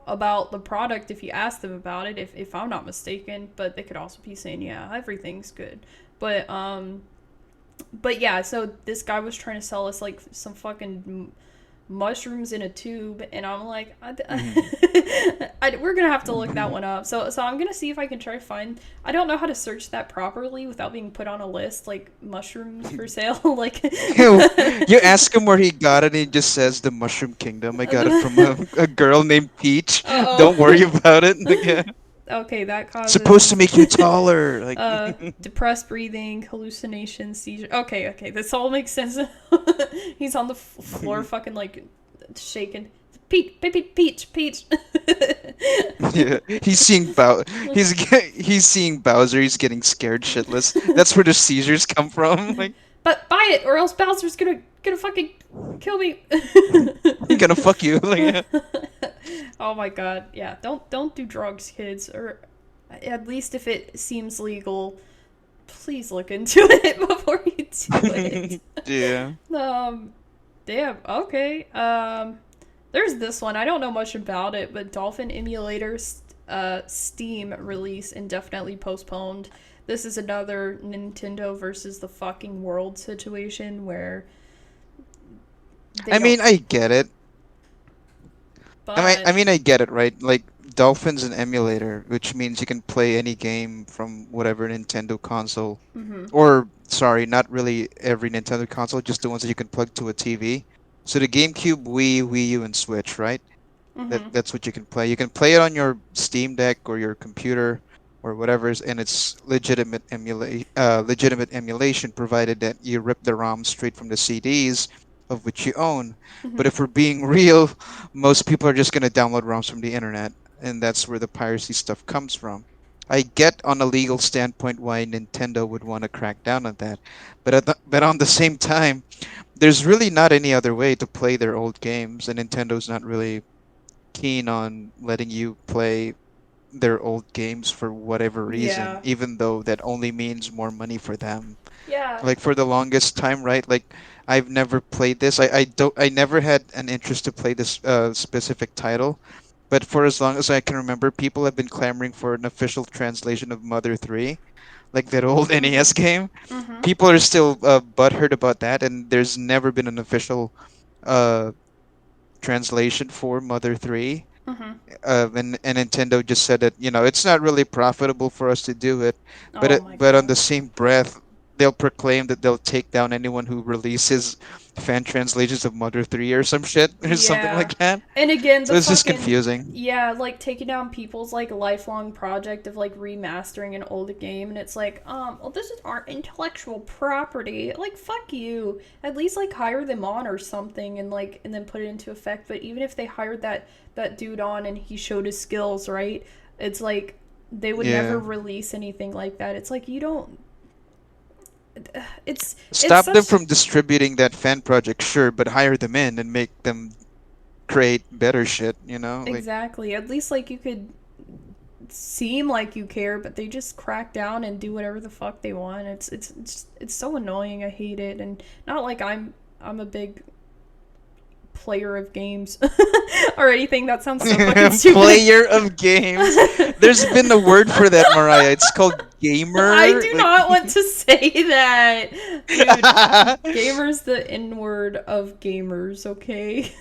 about the product if you ask them about it, if I'm not mistaken. But they could also be saying, yeah, everything's good. But yeah, so this guy was trying to sell us like some fucking mushrooms in a tube, and I'm like, we're gonna have to look that one up. So I'm gonna see if I can try to find. I don't know how to search that properly without being put on a list, like mushrooms for sale. Like you ask him where he got it, and he just says the Mushroom Kingdom. I got it from a girl named Peach. Uh-oh. Don't worry about it. Yeah. Okay, that causes supposed to make you taller. Like depressed breathing, hallucinations, seizure. Okay, this all makes sense. He's on the floor, fucking like shaking. Peach. Yeah, he's seeing he's seeing Bowser. He's getting scared shitless. That's where the seizures come from. Like, but buy it, or else Bowser's gonna fucking kill me. He's gonna fuck you. Like, oh my god, yeah. Don't do drugs, kids, or at least if it seems legal, please look into it before you do it. Yeah. Damn. Okay. There's this one. I don't know much about it, but Dolphin Emulator's Steam release indefinitely postponed. This is another Nintendo versus the fucking world situation where I mean, I get it. but I get it, right? Like, Dolphin's an emulator, which means you can play any game from whatever Nintendo console. Or, sorry, not really every Nintendo console, just the ones that you can plug to a TV. So the GameCube, Wii U, and Switch, right? That's what you can play. You can play it on your Steam Deck or your computer or whatever, and it's legitimate emulation, provided that you rip the ROM straight from the CDs of which you own. But if we're being real, most people are just gonna download ROMs from the internet, and that's where the piracy stuff comes from. I get on a legal standpoint why Nintendo would want to crack down on that, but on the same time, there's really not any other way to play their old games, and Nintendo's not really keen on letting you play their old games for whatever reason, Yeah. even though that only means more money for them. yeah. Like for the longest time, right? Like I've never played this. I never had an interest to play this specific title. But for as long as I can remember, people have been clamoring for an official translation of Mother 3, like that old NES game. People are still butthurt about that, and there's never been an official uh, translation for Mother 3. And Nintendo just said that it's not really profitable for us to do it, Oh my but on god. the same breath they'll proclaim that they'll take down anyone who releases fan translations of Mother 3 or some shit or something Yeah. like that. And again, So the it's just fucking confusing. yeah, like taking down people's like lifelong project of like remastering an old game, and it's like, well, this is our intellectual property. Like, fuck you. At least like hire them on or something, and like and then put it into effect. But even if they hired that dude on and he showed his skills, right? It's like they would never Yeah. release anything like that. It's like you don't. It's Stop them such from distributing that fan project, sure, but hire them in and make them create better shit, Like exactly. At least like you could seem like you care, but they just crack down and do whatever the fuck they want. It's so annoying. I hate it. And not like I'm a big player of games or anything. That sounds so fucking stupid. player of games. There's been a word for that, Mariah. It's called gamer. I do Like- not want to say that. Dude, gamer's the N word of gamers, okay?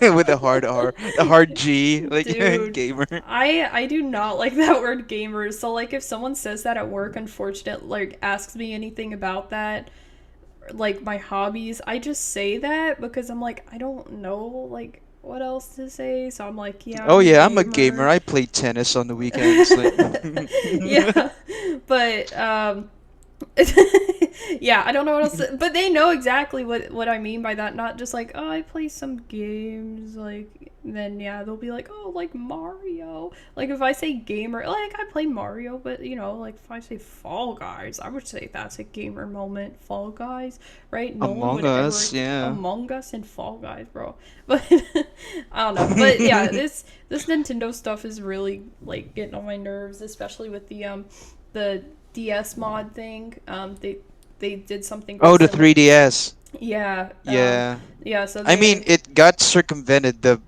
With a hard R, a hard G, like Dude. gamer. I do not like that word gamers. So like if someone says that at work, unfortunately, like asks me anything about that, like my hobbies, I just say that because I'm like, I don't know like what else to say. So I'm like, yeah. Oh yeah, I'm a gamer. I play tennis on the weekends. Like... yeah. But yeah, I don't know what else to, but they know exactly what I mean by that. Not just like, oh, I play some games, like then yeah, they'll be like, oh, like Mario. Like if I say gamer, like I play Mario, but like if I say Fall Guys, I would say that's a gamer moment. Fall Guys, right? No one Among would Us, ever, yeah. Among Us and Fall Guys, bro. But I don't know. But yeah, this Nintendo stuff is really like getting on my nerves, especially with the DS mod thing. They did something. Oh, the similar. 3DS. Yeah. Yeah. Yeah. So I mean, it got circumvented in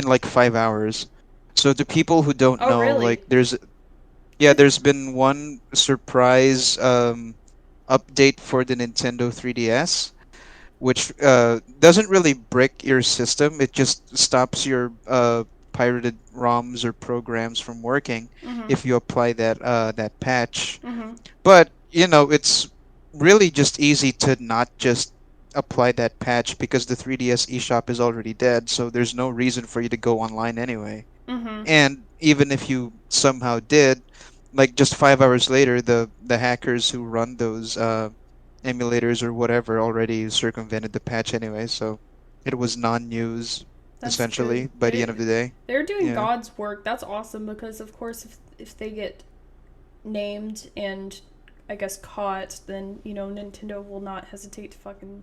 like 5 hours. So to people who don't Oh, know, really? like there's been one surprise update for the Nintendo 3DS, which doesn't really brick your system. It just stops your pirated ROMs or programs from working if you apply that patch. But it's really just easy to not just apply that patch because the 3DS eShop is already dead, so there's no reason for you to go online anyway. And even if you somehow did, like just 5 hours later, the hackers who run those emulators or whatever already circumvented the patch anyway, so it was non-news That's essentially good. by the end of the day. They're doing Yeah. God's work. That's awesome because of course if they get named and I guess caught, then Nintendo will not hesitate to fucking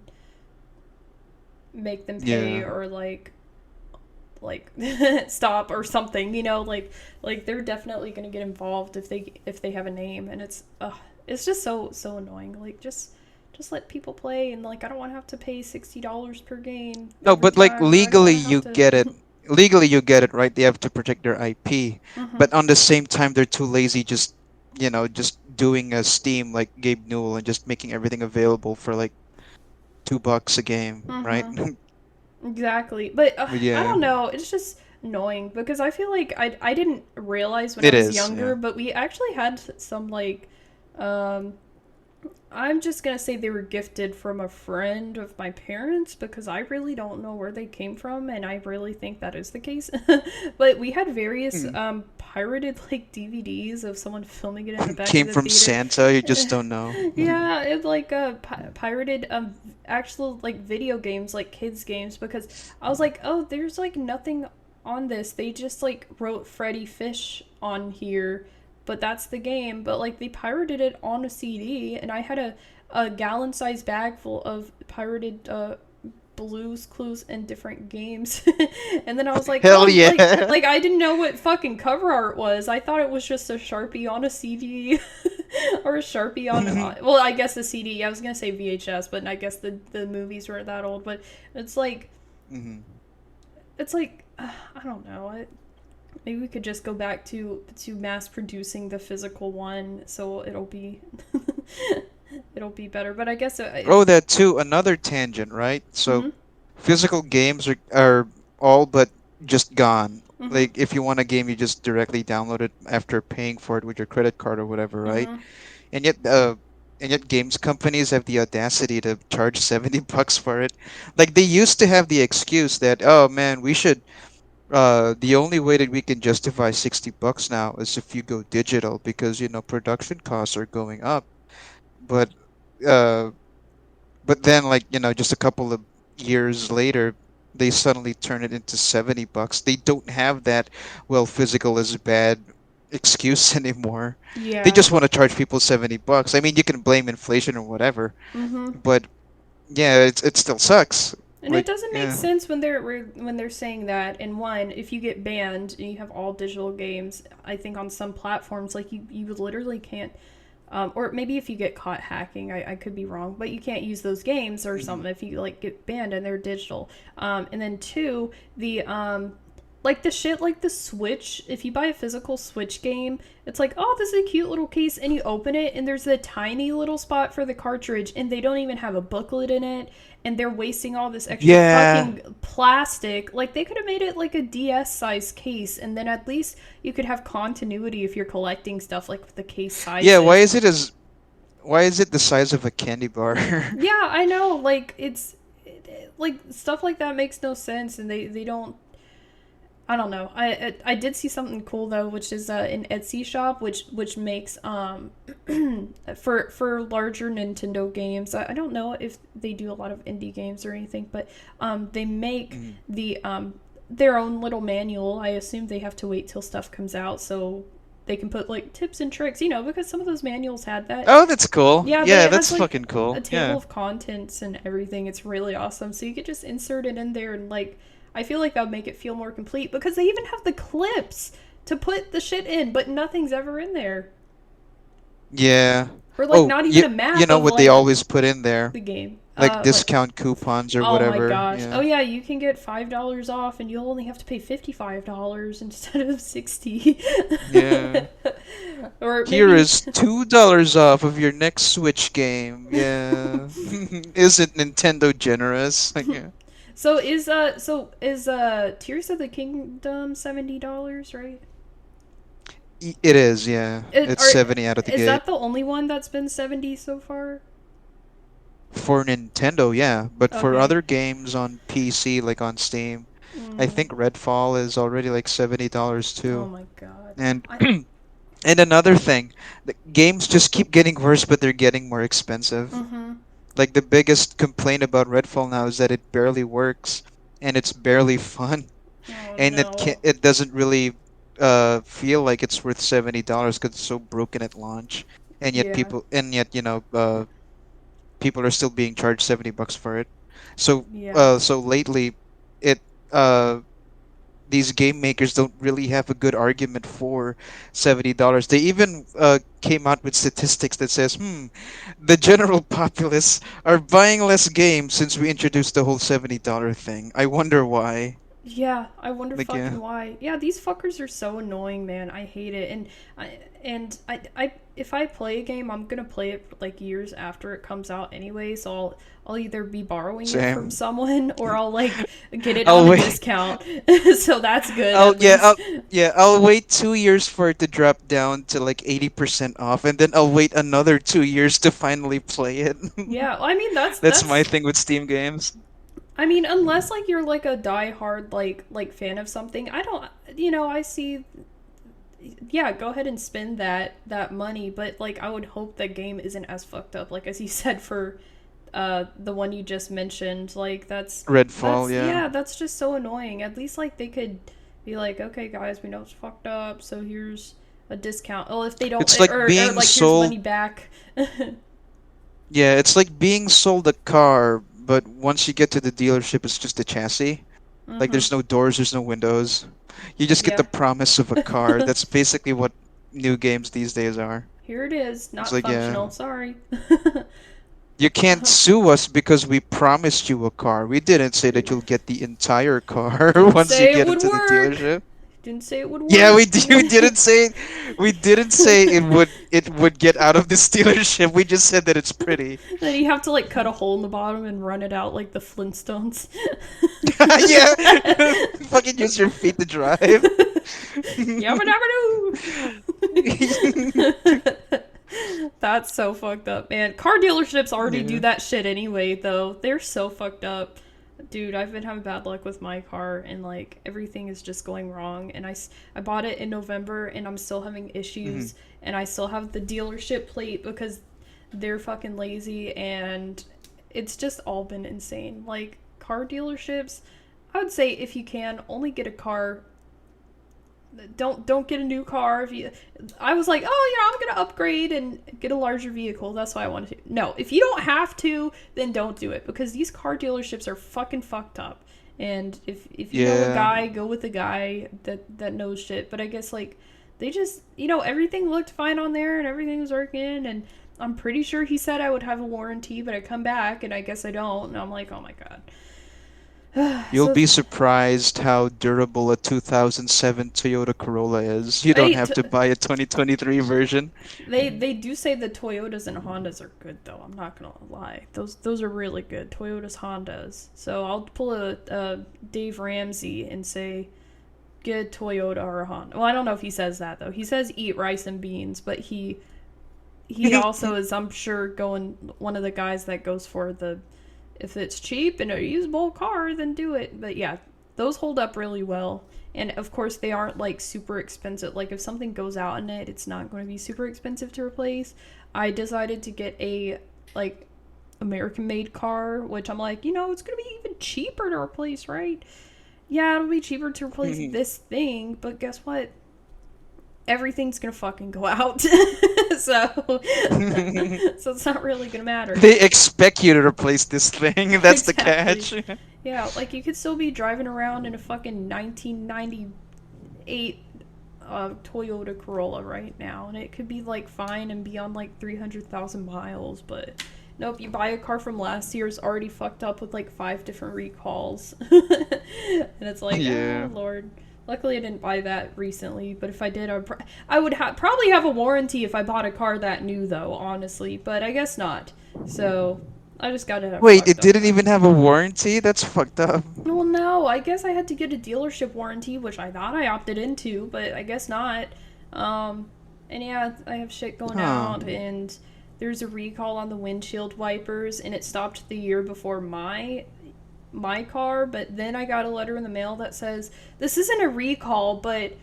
make them pay Yeah. or like stop or something, like they're definitely gonna get involved if they have a name, and it's just so annoying. Like just just let people play, and like I don't want to have to pay $60 per game No, every but like time, or I don't legally want to have you to. get it. Legally you get it, right? They have to protect their IP. Mm-hmm. But on the same time they're too lazy just just doing a Steam like Gabe Newell and just making everything available for like $2 a game, right? Mm-hmm. Exactly. But But I yeah, don't know. It's just annoying because I feel like I didn't realize when I it was is, younger, yeah. but we actually had some like um I'm just gonna say they were gifted from a friend of my parents because I really don't know where they came from, and I really think that is the case. But we had various Hmm. pirated like DVDs of someone filming it in the back of Came the from theater. Santa, you just don't know. Yeah, it's like pirated actual like video games, like kids games, because I was like, oh, there's like nothing on this. They just like wrote Freddy Fish on here, but that's the game. But like they pirated it on a CD, and I had a gallon sized bag full of pirated Blues Clues and different games. And then I was like, Hell oh, yeah. like I didn't know what fucking cover art was. I thought it was just a Sharpie on a CD or a Sharpie on well, I guess a CD. I was going to say VHS, but I guess the movies weren't that old, but it's like Mhm. I don't know. Maybe we could just go back to mass producing the physical one, so it'll be it'll be better. But I guess Oh, it's that too, another tangent, right? So mhm physical games are all but just gone. mhm Like if you want a game, you just directly download it after paying for it with your credit card or whatever, right? mhm And yet games companies have the audacity to charge $70 for it. Like they used to have the excuse that, oh man, we should the only way that we can justify $60 now is if you go digital because production costs are going up. But uh but then like just a couple of years later they suddenly turn it into $70. They don't have that, well, physical is bad excuse anymore. They yeah just want to charge people $70. I mean, you can blame inflation or whatever, mhm. but yeah, it still sucks. And it Like, doesn't make yeah. sense when they're saying that. And one, if you get banned and you have all digital games, I think on some platforms, like you literally can't. Or maybe if you get caught hacking, I could be wrong, but you can't use those games or Mhm. something if you like get banned and they're digital. And then two, the like the shit like the Switch, if you buy a physical Switch game, it's like, oh, this is a cute little case, and you open it and there's a tiny little spot for the cartridge, and they don't even have a booklet in it, and they're wasting all this extra Yeah. fucking plastic. Like they could have made it like a DS size case, and then at least you could have continuity if you're collecting stuff like with the case Yeah, sizes. why is it the size of a candy bar? Yeah, I know, like like stuff like that makes no sense, and they don't. I don't know. I did see something cool though, which is an Etsy shop which makes for larger Nintendo games. I don't know if they do a lot of indie games or anything, but they make Mhm. the their own little manual. I assume they have to wait till stuff comes out so they can put like tips and tricks, because some of those manuals had that. Oh, that's cool. Yeah, but Yeah, it has that's like fucking a cool. table Yeah. of contents and everything. It's really awesome. So you could just insert it in there, and like I feel like that would make it feel more complete because they even have the clips to put the shit in, but nothing's ever in there. Yeah. Or like Oh, not even you a you map know of what they like always put in there? the game. Like What? discount coupons or Oh my whatever. gosh. Oh Yeah. yeah, you can get $5 off and you'll only have to pay $55 instead of 60. Yeah. Or Here maybe is $2 off of your next Switch game. Yeah. Isn't Nintendo generous? Like, yeah. so is Tears of the Kingdom $70, right? It is, yeah. It, It's are, 70 out of the is gate. that the only one that's been 70 so far? For Nintendo, yeah. But for Okay. other games on PC, like on Steam, I Mm, think Redfall is already like $70 oh too. my god. And I and another thing, the games just keep getting worse, but they're getting more expensive. mm-hmm. Like the biggest complaint about Redfall now is that it barely works and it's barely fun, Oh and no. it doesn't really feel like it's worth $70 because it's so broken at launch, Yeah. and yet people are still being charged $70 for it. So Yeah. so lately, it uh these game makers don't really have a good argument for $70. They even came out with statistics that says, the general populace are buying less games since we introduced the whole $70 thing. I wonder why. Yeah, I wonder Like, yeah. fucking why. Yeah, these fuckers are so annoying, man. I hate it. And if I play a game, I'm gonna play it like years after it comes out anyway. So I'll either be borrowing it Same. from someone or I'll like get it I'll on a wait. discount. So that's good. I'll at yeah, least. I'll wait 2 years for it to drop down to like 80% off, and then I'll wait another 2 years to finally play it. Yeah, I mean That's my thing with Steam games. I mean, unless like you're like a diehard like fan of something, I don't, I see. Yeah, go ahead and spend that money, but like I would hope that game isn't as fucked up, like as you said for the one you just mentioned. Like Redfall, yeah. Yeah, that's just so annoying. At least like they could be like, okay, guys, we know it's fucked up, so here's a discount. Oh, if they don't, It's like or being like sold. here's money back. Yeah, it's like being sold a car, but once you get to the dealership, it's just a chassis. Like there's no doors, there's no windows. You just get Yeah. the promise of a car. That's basically what new games these days are. Here it is, not It's like, yeah. functional. Sorry. You can't sue us because we promised you a car. We didn't say that you'll get the entire car once say you it get would into the work. dealership. Didn't say it would work. Yeah, we didn't say it would get out of this dealership. We just said that it's pretty. Then you have to like cut a hole in the bottom and run it out like the Flintstones. Yeah. Fucking use your feet to drive. Yabba dabba doo. That's so fucked up, man. Car dealerships already do that shit anyway, though. They're so fucked up. Dude, I've been having bad luck with my car, and like everything is just going wrong. And I bought it in November, and I'm still having issues, and I still have the dealership plate because they're fucking lazy, and it's just all been insane. Like car dealerships, I would say if you can, only get a car. Don't get a new car. I was like, oh, I'm gonna upgrade and get a larger vehicle. That's what I wanted to. No, if you don't have to, then don't do it, because these car dealerships are fucking fucked up. And if you know a guy, go with a guy that knows shit. But I guess like they just everything looked fine on there and everything was working, and I'm pretty sure he said I would have a warranty, but I come back and I guess I don't, and I'm like, oh my god. You'll be surprised how durable a 2007 Toyota Corolla is. You don't have to buy a 2023 version. They do say the Toyotas and Hondas are good, though. I'm not gonna lie. Those are really good. Toyotas, Hondas. So I'll pull a Dave Ramsey and say, get a Toyota or a Honda. Well, I don't know if he says that though. He says eat rice and beans, but he also is, I'm sure, going one of the guys that goes for the, if it's cheap and a usable car, then do it. But yeah, those hold up really well. And of course, they aren't like super expensive. Like if something goes out in it, it's not going to be super expensive to replace. I decided to get a like American-made car, which I'm like, it's going to be even cheaper to replace, right? Yeah, it'll be cheaper to replace this thing, but guess what? Everything's gonna fucking go out. So it's not really gonna matter. They expect you to replace this thing. That's Exactly. the catch. Yeah, like you could still be driving around in a fucking 1998 Toyota Corolla right now, and it could be like fine and be on like 300,000 miles, but nope, you buy a car from last year, it's already fucked up with like 5 different recalls. And it's like, oh lord. Luckily, I didn't buy that recently, but if I did, I would probably have a warranty if I bought a car that new, though, honestly, but I guess not. So, I just got it. Wait, it didn't even have a warranty? That's fucked up. Well, no, I guess I had to get a dealership warranty, which I thought I opted into, but I guess not. And yeah, I have shit going out, and there's a recall on the windshield wipers, and it stopped the year before my car, but then I got a letter in the mail that says this isn't a recall, but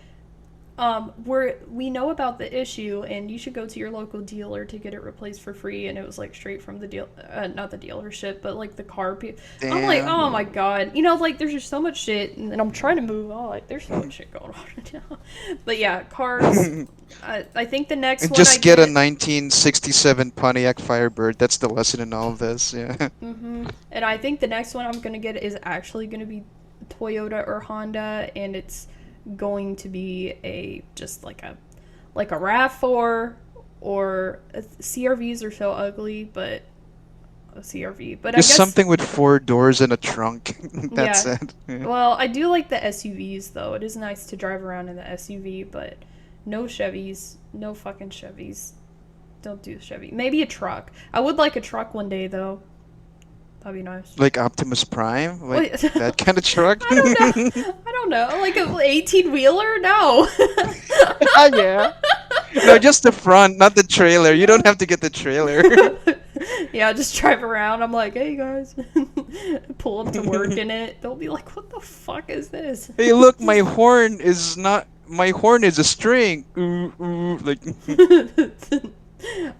we know about the issue and you should go to your local dealer to get it replaced for free. And it was like straight from the not the dealership, but like the car I'm like, oh my god, like there's just so much shit, and I'm trying to move on. Like there's so much shit going on right now. But yeah, cars. I think the next one just get a 1967 Pontiac Firebird. That's the lesson in all of this. Yeah. And I think the next one I'm gonna get is actually gonna be Toyota or Honda, and it's going to be just like a RAV4 or CRVs are so ugly, but a CRV. But Just I guess something with 4 doors and a trunk. That's yeah. it. Yeah. Well, I do like the SUVs though. It is nice to drive around in the SUV, but no Chevys, no fucking Chevys. Don't do Chevy. Maybe a truck. I would like a truck one day though. That'd be nice. Like Optimus Prime, like Wait. that kind of truck. I don't know. Like an 18-wheeler? No. Yeah. No, just the front, not the trailer. You don't have to get the trailer. Yeah, just drive around. I'm like, hey guys, pull up to work in it. They'll be like, what the fuck is this? Hey, look, my horn is not. My horn is a string. Ooh, ooh, like.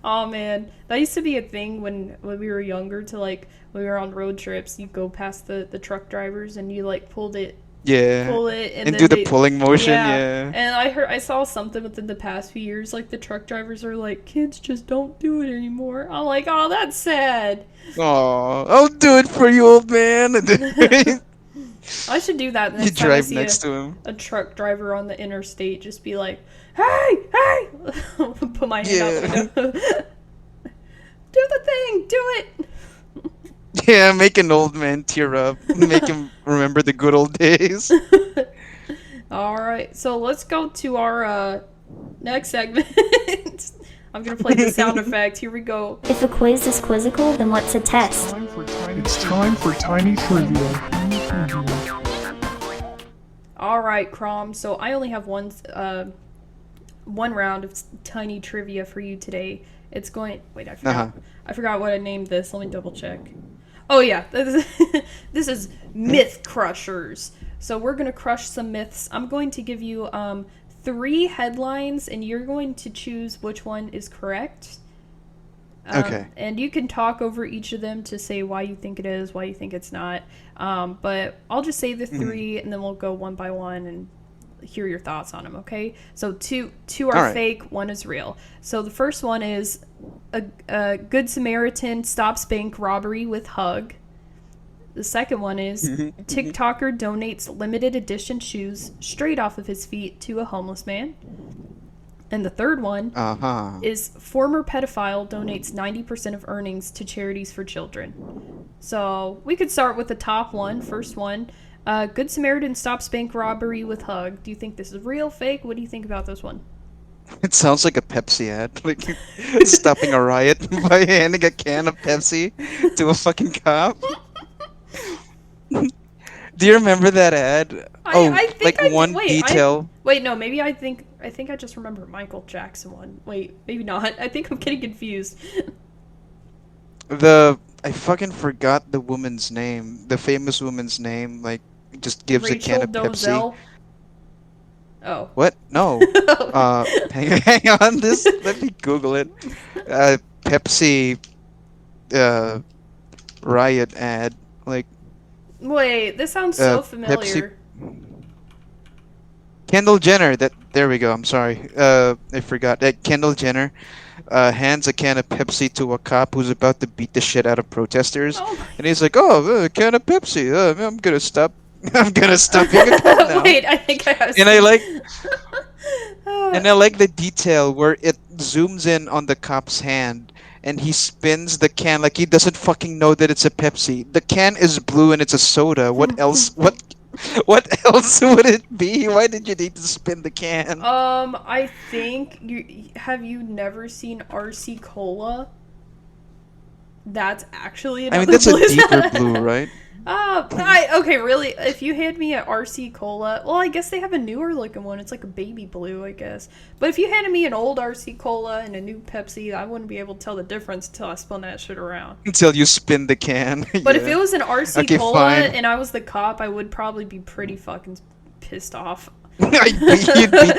Oh man, that used to be a thing when we were younger. To like when we were on road trips, you go past the truck drivers and you like pull it and And then do the pulling motion. Yeah. And I saw something within the past few years, like the truck drivers are like, kids just don't do it anymore. I'm like, oh, that's sad. Aw, I'll do it for you, old man. I should do that You next time I drive see next to him. a truck driver on the interstate. Just be like, hey, put my hand out the window. Do the thing, do it. Yeah, make an old man tear up. Make him remember the good old days. All right, so let's go to our next segment. I'm gonna play the sound effect. Here we go. If a quiz is quizzical, then what's a test? It's time for Tiny Trivia. All right, Crom. So I only have one round of tiny trivia for you today. It's going. Wait, I forgot. I forgot what I named this. Let me double check. Oh yeah, this is Myth Crushers. So we're gonna crush some myths. I'm going to give you 3 headlines, and you're going to choose which one is correct. Okay. And you can talk over each of them to say why you think it is, why you think it's not. But I'll just say the 3, and then we'll go one by one and hear your thoughts on them, okay? So two are fake, 1 is real. So the first one is a Good Samaritan stops bank robbery with hug. The second one is TikToker donates limited edition shoes straight off of his feet to a homeless man. And the third one is former pedophile donates 90% of earnings to charities for children. So we could start with the top one. First one, Good Samaritan stops bank robbery with hug. Do you think this is real, fake? What do you think about this one? It sounds like a Pepsi ad. Like stopping a riot by handing a can of Pepsi to a fucking cop. Do you remember that ad? I think detail. Maybe I think I just remember Michael Jackson one. Wait, maybe not. I think I'm getting confused. I fucking forgot the woman's name. The famous woman's name. Like, just gives Rachel a can of Dolezal? Pepsi. Oh. What? No. Hang on. Let me Google it. Pepsi. Riot ad. Like. Wait, this sounds so familiar. Kendall Jenner. There we go. I'm sorry. I forgot. Kendall Jenner hands a can of Pepsi to a cop who's about to beat the shit out of protesters, and he's like, "Oh, a can of Pepsi. I'm gonna stop. I'm gonna stop being a cop now." Wait, I think I have. And I like the detail where it zooms in on the cop's hand. And he spins the can like he doesn't fucking know that it's a Pepsi. The can is blue and it's a soda. What else? What else would it be? Why did you need to spin the can? I think have you never seen RC Cola? That's actually another. I mean, that's a deeper ad. blue, right? Okay, really? If you hand me an RC Cola, well, I guess they have a newer looking one. It's like a baby blue, I guess. But if you handed me an old RC Cola and a new Pepsi, I wouldn't be able to tell the difference until I spun that shit around. Until you spin the can. But Yeah. if it was an RC Okay, Cola fine. and I was the cop, I would probably be pretty fucking pissed off. You'd beat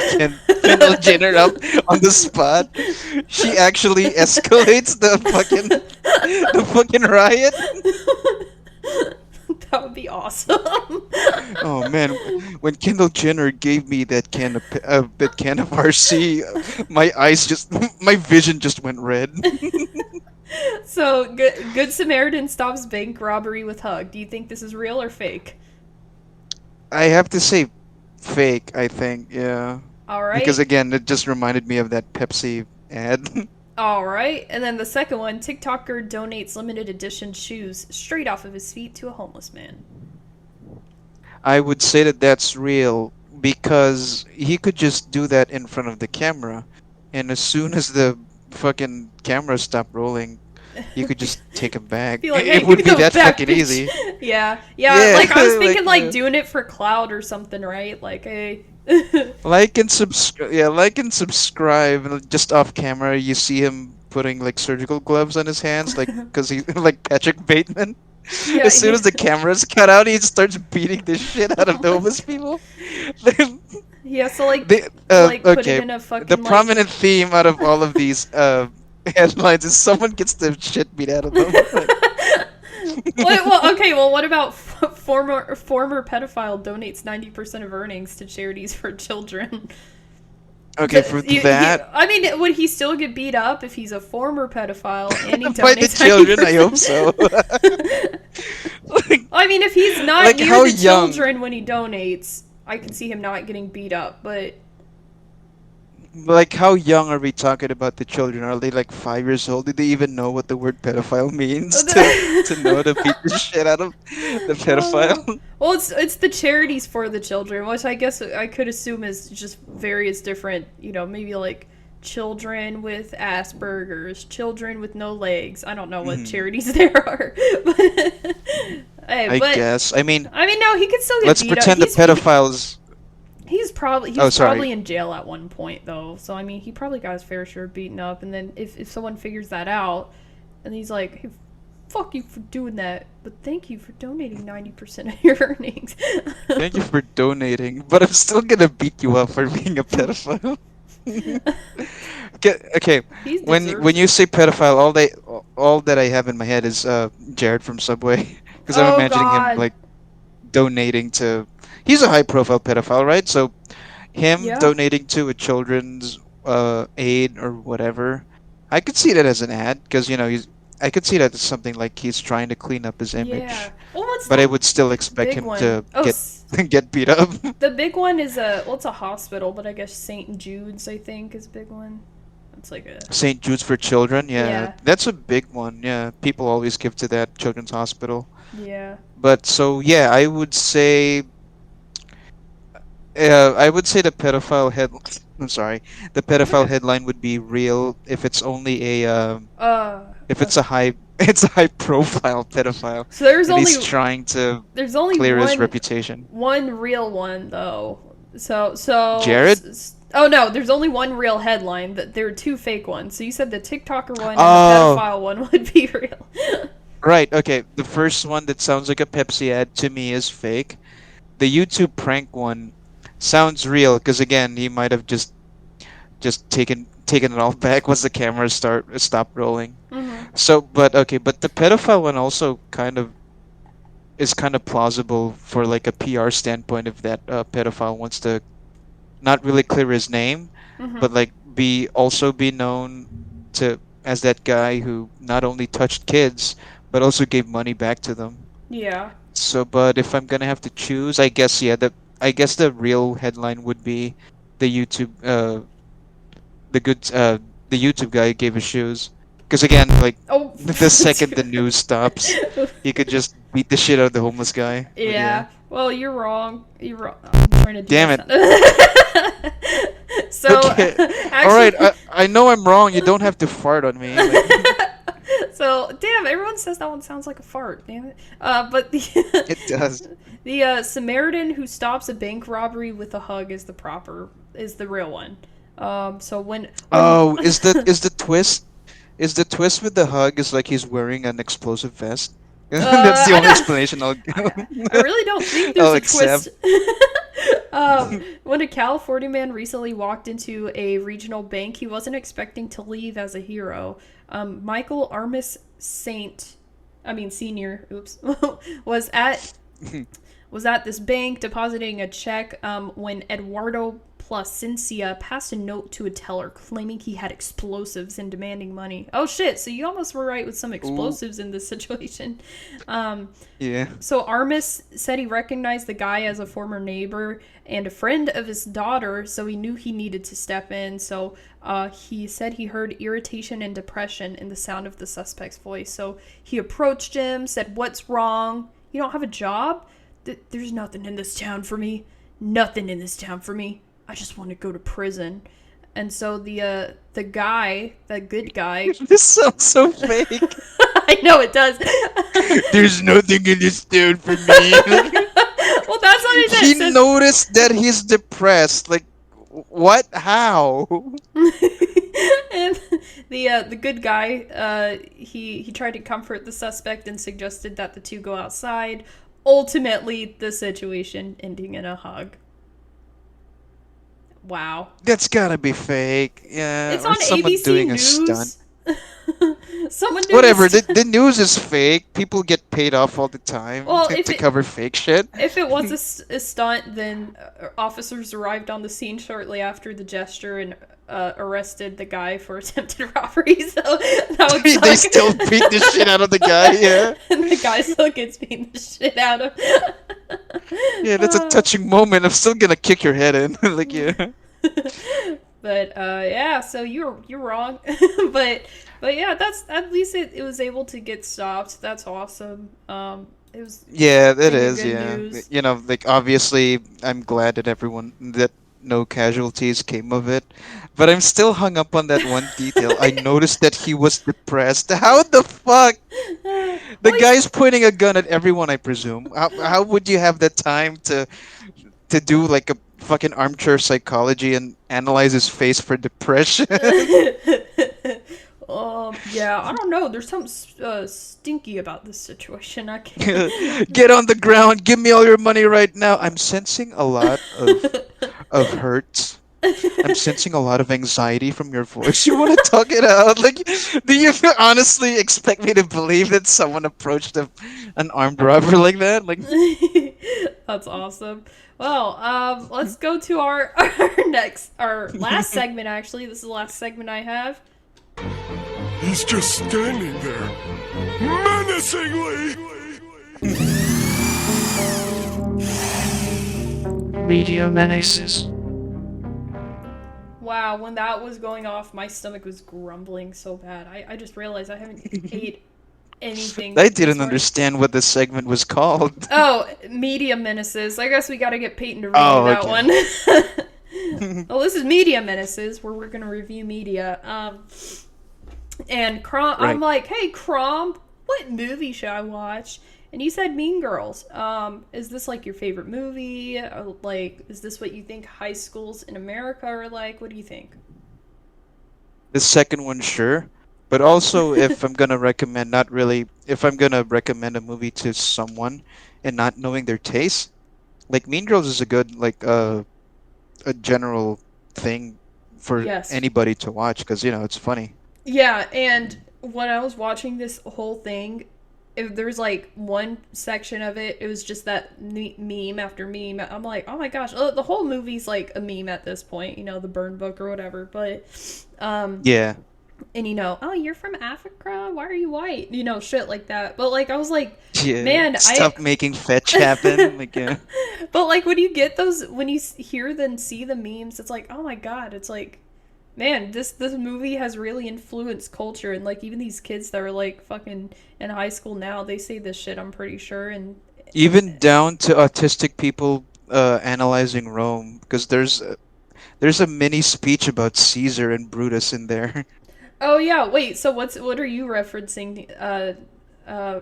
Kendall Jenner up on the spot. She actually escalates the fucking riot. That would be awesome. Oh man, when Kendall Jenner gave me that can of RC, my vision just went red. So, Good Samaritan stops bank robbery with hug. Do you think this is real or fake? I have to say fake, I think, yeah. All Because right. again, it just reminded me of that Pepsi ad. All right. And then the second one, TikToker donates limited edition shoes straight off of his feet to a homeless man. I would say that that's real because he could just do that in front of the camera, and as soon as the fucking camera stopped rolling, you could just take him back. Be like, hey, It give would me be those that back, fucking bitch. easy. Yeah. Yeah, Like I was like thinking, like doing it for cloud or something, right? Like, hey. like and subscribe. Yeah, like and subscribe. And just off camera, you see him putting like surgical gloves on his hands, like because he like Patrick Bateman. Yeah. As soon as the camera's cut out, he starts beating the shit out of the homeless people. Yeah. So like, They, put it okay, in a the fucking like. prominent theme out of all of these headlines is someone gets the shit beat out of them. What about former pedophile donates 90% of earnings to charities for children? Okay, for that, I mean, would he still get beat up if he's a former pedophile and he by the donates children, I 90%? hope so. I mean, if he's not Like, near how the young? children when he donates, I can see him not getting beat up. But Like, how young are we talking about the children? Are they like 5 years old? Do they even know what the word pedophile means to know to beat the shit out of the pedophile? well, it's the charities for the children, which I guess I could assume is just various different, maybe like children with Asperger's, children with no legs. I don't know what charities there are, but hey, I guess. I mean, no, he could still get let's beat pretend up. the pedophiles. He's probably Oh, sorry. probably in jail at one point though. So I mean, he probably got his fair share beaten up. And then if someone figures that out, and he's like, hey, "Fuck you for doing that, but thank you for donating 90% of your earnings." Thank you for donating, but I'm still gonna beat you up for being a pedophile. Okay, He when deserves you say pedophile, all that I have in my head is Jared from Subway, because I'm Oh imagining him God. like donating to. He's a high-profile pedophile, right? So him Yeah. donating to a children's aid or whatever, I could see that as an ad because I could see that as something like he's trying to clean up his image, Yeah. Well, what's but I the would still expect big him one? to Oh, get beat up. the big one is it's a hospital, but I guess St. Jude's I think is a big one. It's like a St. Jude's for Children, yeah, yeah. that's a big one. Yeah, people always give to that children's hospital. Yeah. But so yeah, I would say the pedophile head. I'm sorry, the pedophile Okay. headline would be real if it's only if Uh, it's a high it's a high profile pedophile so there's and only he's trying to there's only clear his one reputation. real one though. So Jared? oh no, there's only one real headline. That there are two fake ones. So you said the TikToker one and Oh, the pedophile one would be real. right. Okay, the first one that sounds like a Pepsi ad to me is fake. The YouTube prank one sounds real because again, he might have just taken it all back once the cameras stop rolling. Mhm. So, but the pedophile one also is kind of plausible for like a PR standpoint if that pedophile wants to not really clear his name, Mhm. but like be known to as that guy who not only touched kids but also gave money back to them. Yeah. So, but if I'm gonna have to choose, I guess the real headline would be the YouTube the good the YouTube guy gave his shoes. Because again, like Oh. the second the news stops, he could just beat the shit out of the homeless guy. But Yeah. Well, you're wrong. You're wrong. I'm trying to do Damn this. So Okay. actually, All right. I know I'm wrong. You don't have to fart on me. Like, so damn, everyone says that one sounds like a fart. Damn it. But it does. the Samaritan who stops a bank robbery with a hug is the real one. So when Oh, is the twist with the hug is like he's wearing an explosive vest? That's the I only don't- explanation I'll I really don't think there's I'll a accept. twist. When a California man recently walked into a regional bank, he wasn't expecting to leave as a hero. Michael Armis Senior, oops, was at this bank depositing a check when Eduardo Placencia passed a note to a teller claiming he had explosives and demanding money. Oh shit, so you almost were right with some explosives in this situation. Yeah. So Armis said he recognized the guy as a former neighbor and a friend of his daughter, so he knew he needed to step in. So he said he heard irritation and depression in the sound of the suspect's voice. So he approached him, said, "What's wrong? You don't have a job? There's nothing in this town for me. Nothing in this town for me. I just want to go to prison." And so the guy, the good guy... This sounds so fake. I know it does. There's nothing in this town for me. Well, that's what he said. He It says... noticed that he's depressed. Like, what? How? And the good guy, he tried to comfort the suspect and suggested that the two go outside. Ultimately, the situation ending in a hug. Wow. That's gotta be fake. Yeah. It's or on someone ABC doing News. a stunt. Someone doing Whatever. a stunt. The news is fake. People get paid off all the time Well, to cover fake shit. If it was a stunt, then officers arrived on the scene shortly after the gesture and arrested the guy for attempted robbery. So that would suck. They still beat the shit out of the guy. Yeah. And the guy still gets beaten the shit out of. Yeah, that's a touching moment. I'm still gonna kick your head in. Like, yeah. But yeah, so you're wrong. but yeah, that's at least it was able to get stopped. That's awesome. It was. Yeah, it really is. good Yeah, news. you know, like obviously, I'm glad that no casualties came of it, but I'm still hung up on that one detail. I noticed that he was depressed. How the fuck? The guy's pointing a gun at everyone, I presume. How would you have the time to do like a fucking armchair psychology and analyze his face for depression? Yeah, I don't know. There's something stinky about this situation. I can't. Get on the ground. Give me all your money right now. I'm sensing a lot of hurt. I'm sensing a lot of anxiety from your voice. You want to talk it out? Like, do you honestly expect me to believe that someone approached an armed robber like that? Like, That's awesome. Well, let's go to our last segment. Actually, this is the last segment I have. He's just standing there, menacingly. Media menaces. Wow, when that was going off, my stomach was grumbling so bad. I just realized I haven't ate anything. I this didn't morning. understand what this segment was called. Oh, Media Menaces. I guess we gotta get Peyton to review that okay. one. Well, this is Media Menaces, where we're gonna review media. And Crom, Right. I'm like, hey, Crom, what movie should I watch? And you said Mean Girls. Is this like your favorite movie? Or, like, is this what you think high schools in America are like? What do you think? The second one, sure. But also, if I'm gonna recommend, if I'm gonna recommend a movie to someone and not knowing their taste, like Mean Girls is a good, like, a general thing for Yes. anybody to watch, because, you know, it's funny. Yeah, and when I was watching this whole thing, if there's like one section of it, it was just that meme after meme. I'm like, oh my gosh, the whole movie's like a meme at this point, you know, the burn book or whatever. But Yeah. and you know, oh, you're from Africa, why are you white? You know, shit like that. But like, I was like, Yeah. man, Stop making fetch happen. Like, yeah. But like, when you get those, when you hear them, see the memes, it's like, oh my god, it's like, man, this movie has really influenced culture, and like even these kids that are like fucking in high school now, they say this shit, I'm pretty sure. And Even down to autistic people analyzing Rome, because there's a mini speech about Caesar and Brutus in there. oh yeah, wait, so what are you referencing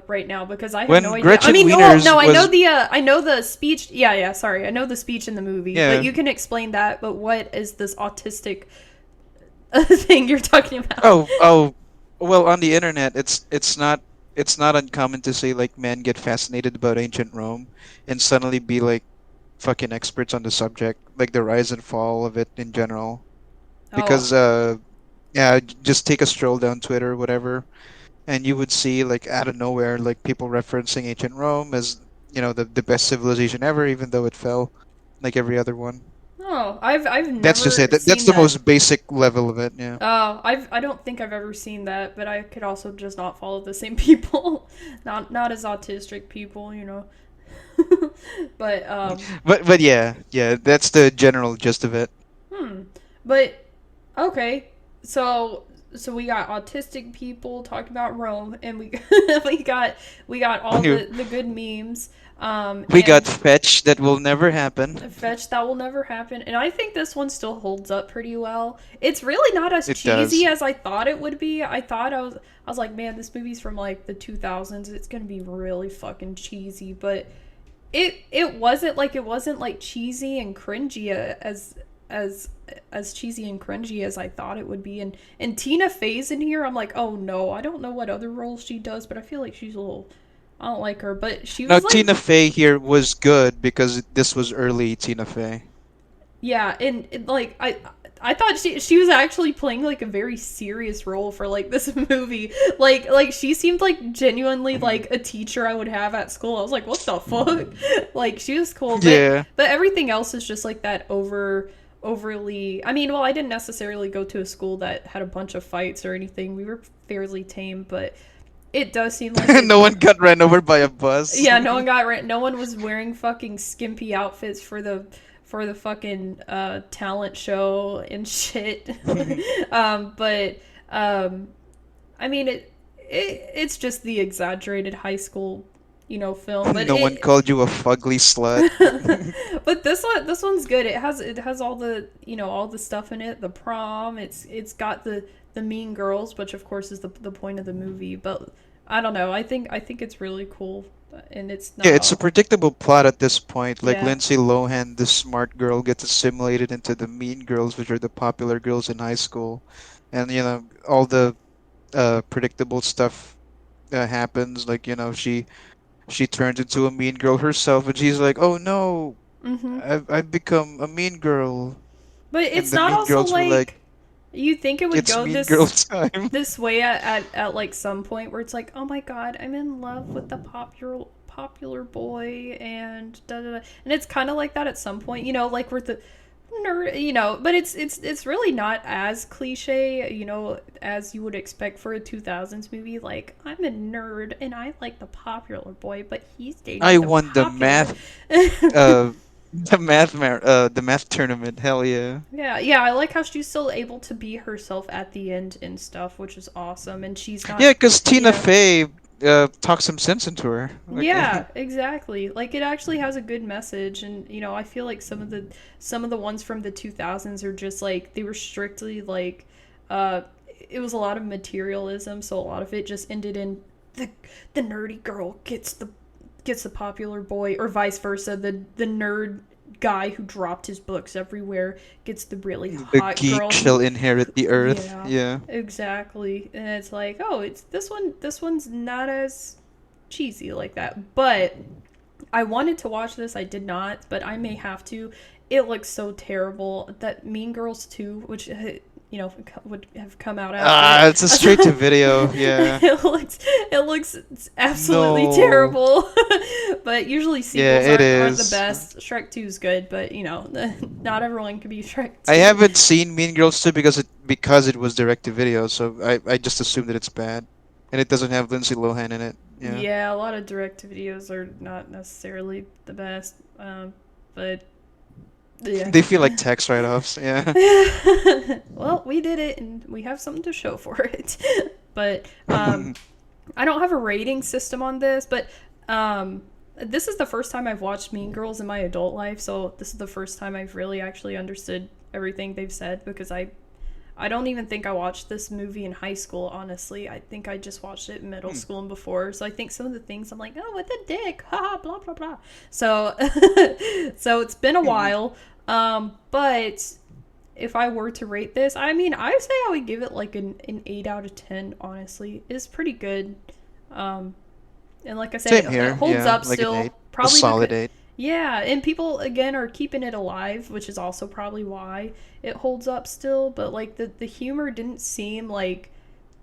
right now? Because I have When no idea. Gretchen I mean, Wieners no, I know was- I know the speech. Yeah, sorry, I know the speech in the movie. Yeah. But you can explain that. But what is this autistic thing you're talking about? Oh, well, on the internet, it's not uncommon to say like men get fascinated about ancient Rome and suddenly be like fucking experts on the subject, like the rise and fall of it in general. Because yeah, just take a stroll down Twitter or whatever, and you would see like out of nowhere like people referencing ancient Rome as, you know, the best civilization ever, even though it fell like every other one. Oh, Oh, I've never That's just it. That's seen the that. most basic level of it. Yeah. Oh, I don't think I've ever seen that, but I could also just not follow the same people. Not as autistic people, you know. But But yeah. That's the general gist of it. but okay. So we got autistic people talking about Rome, and we we got all the good memes. We And got fetch that will never happen. fetch that will never happen, and I think this one still holds up pretty well. It's really not as It cheesy does. as I thought it would be. I was like, man, this movie's from like the 2000s. It's gonna be really fucking cheesy, but it wasn't like cheesy and cringy as cheesy and cringy as I thought it would be. And Tina Fey's in here. I'm like, oh no, I don't know what other roles she does, but I feel like she's a little. I don't like her, but she Now was like, Tina Fey here was good because this was early Tina Fey. yeah, and like I thought she was actually playing like a very serious role for like this movie. Like she seemed like genuinely like a teacher I would have at school. I was like, what the fuck? Like she was cool, but Yeah. but everything else is just like that overly. I mean, well, I didn't necessarily go to a school that had a bunch of fights or anything. We were fairly tame, but it does seem like No one got ran over by a bus. yeah, no one was wearing fucking skimpy outfits for the fucking talent show and shit. I mean it's just the exaggerated high school, you know, film. But No one called you a fugly slut. but this one's good. It has all the, you know, all the stuff in it. The prom. It's got the mean girls, which of course is the point of the movie. But I don't know. I think it's really cool, and it's not. Yeah, it's a predictable plot at this point. Like Yeah. Lindsay Lohan, the smart girl, gets assimilated into the mean girls, which are the popular girls in high school, and you know all the predictable stuff happens. Like you know she turns into a mean girl herself, and she's like, "Oh no, Mm-hmm. I've become a mean girl." But And it's the not mean also girls were like, you think it would "It's go mean girl time." this way at like some point where it's like, oh my god, I'm in love with the popular boy and da da da, and it's kind of like that at some point, you know, like we're the nerd, you know, but it's really not as cliche, you know, as you would expect for a 2000s movie. Like, I'm a nerd and I like the popular boy, but he's dating I the won the popular math, boy. the math tournament. Hell yeah. Yeah, I like how she's still able to be herself at the end and stuff, which is awesome. And she's not. Yeah, because Tina Yeah. Fey talks some sense into her. Like, Yeah, exactly. Like it actually has a good message, and you know, I feel like some of the ones from the 2000s are just like they were strictly like, it was a lot of materialism, so a lot of it just ended in the nerdy girl gets the popular boy, or vice versa. The nerd guy who dropped his books everywhere gets the really the hot geek girl. shall inherit the earth. Yeah. Exactly. And it's like, oh, it's this one's not as cheesy like that. But I wanted to watch this, I did not, but I may have to. It looks so terrible. That Mean Girls 2, which you know would have come out after. It's a straight to video. Yeah. it looks absolutely No. terrible. But usually sequels it aren't the is. best. Shrek 2 is good, but you know, not everyone can be Shrek 2. I haven't seen Mean Girls 2 because it was direct to video, so I just assumed that it's bad, and it doesn't have Lindsay Lohan in it. Yeah. Yeah, a lot of direct to videos are not necessarily the best, but yeah. They feel like tax write-offs. Yeah. Well, we did it, and we have something to show for it. But I don't have a rating system on this, but this is the first time I've watched Mean Girls in my adult life, so this is the first time I've really actually understood everything they've said, because I don't even think I watched this movie in high school, honestly. I think I just watched it in middle school and before. So I think some of the things I'm like, oh, with a dick, haha, blah, blah, blah. So, so it's been a while. But if I were to rate this, I mean, I would say I would give it like an 8 out of 10, honestly. It's pretty good. And like I said, Same here. it holds Yeah, up like still. an 8. Probably a solid because- 8. Yeah, and people again are keeping it alive, which is also probably why it holds up still. But like the humor didn't seem like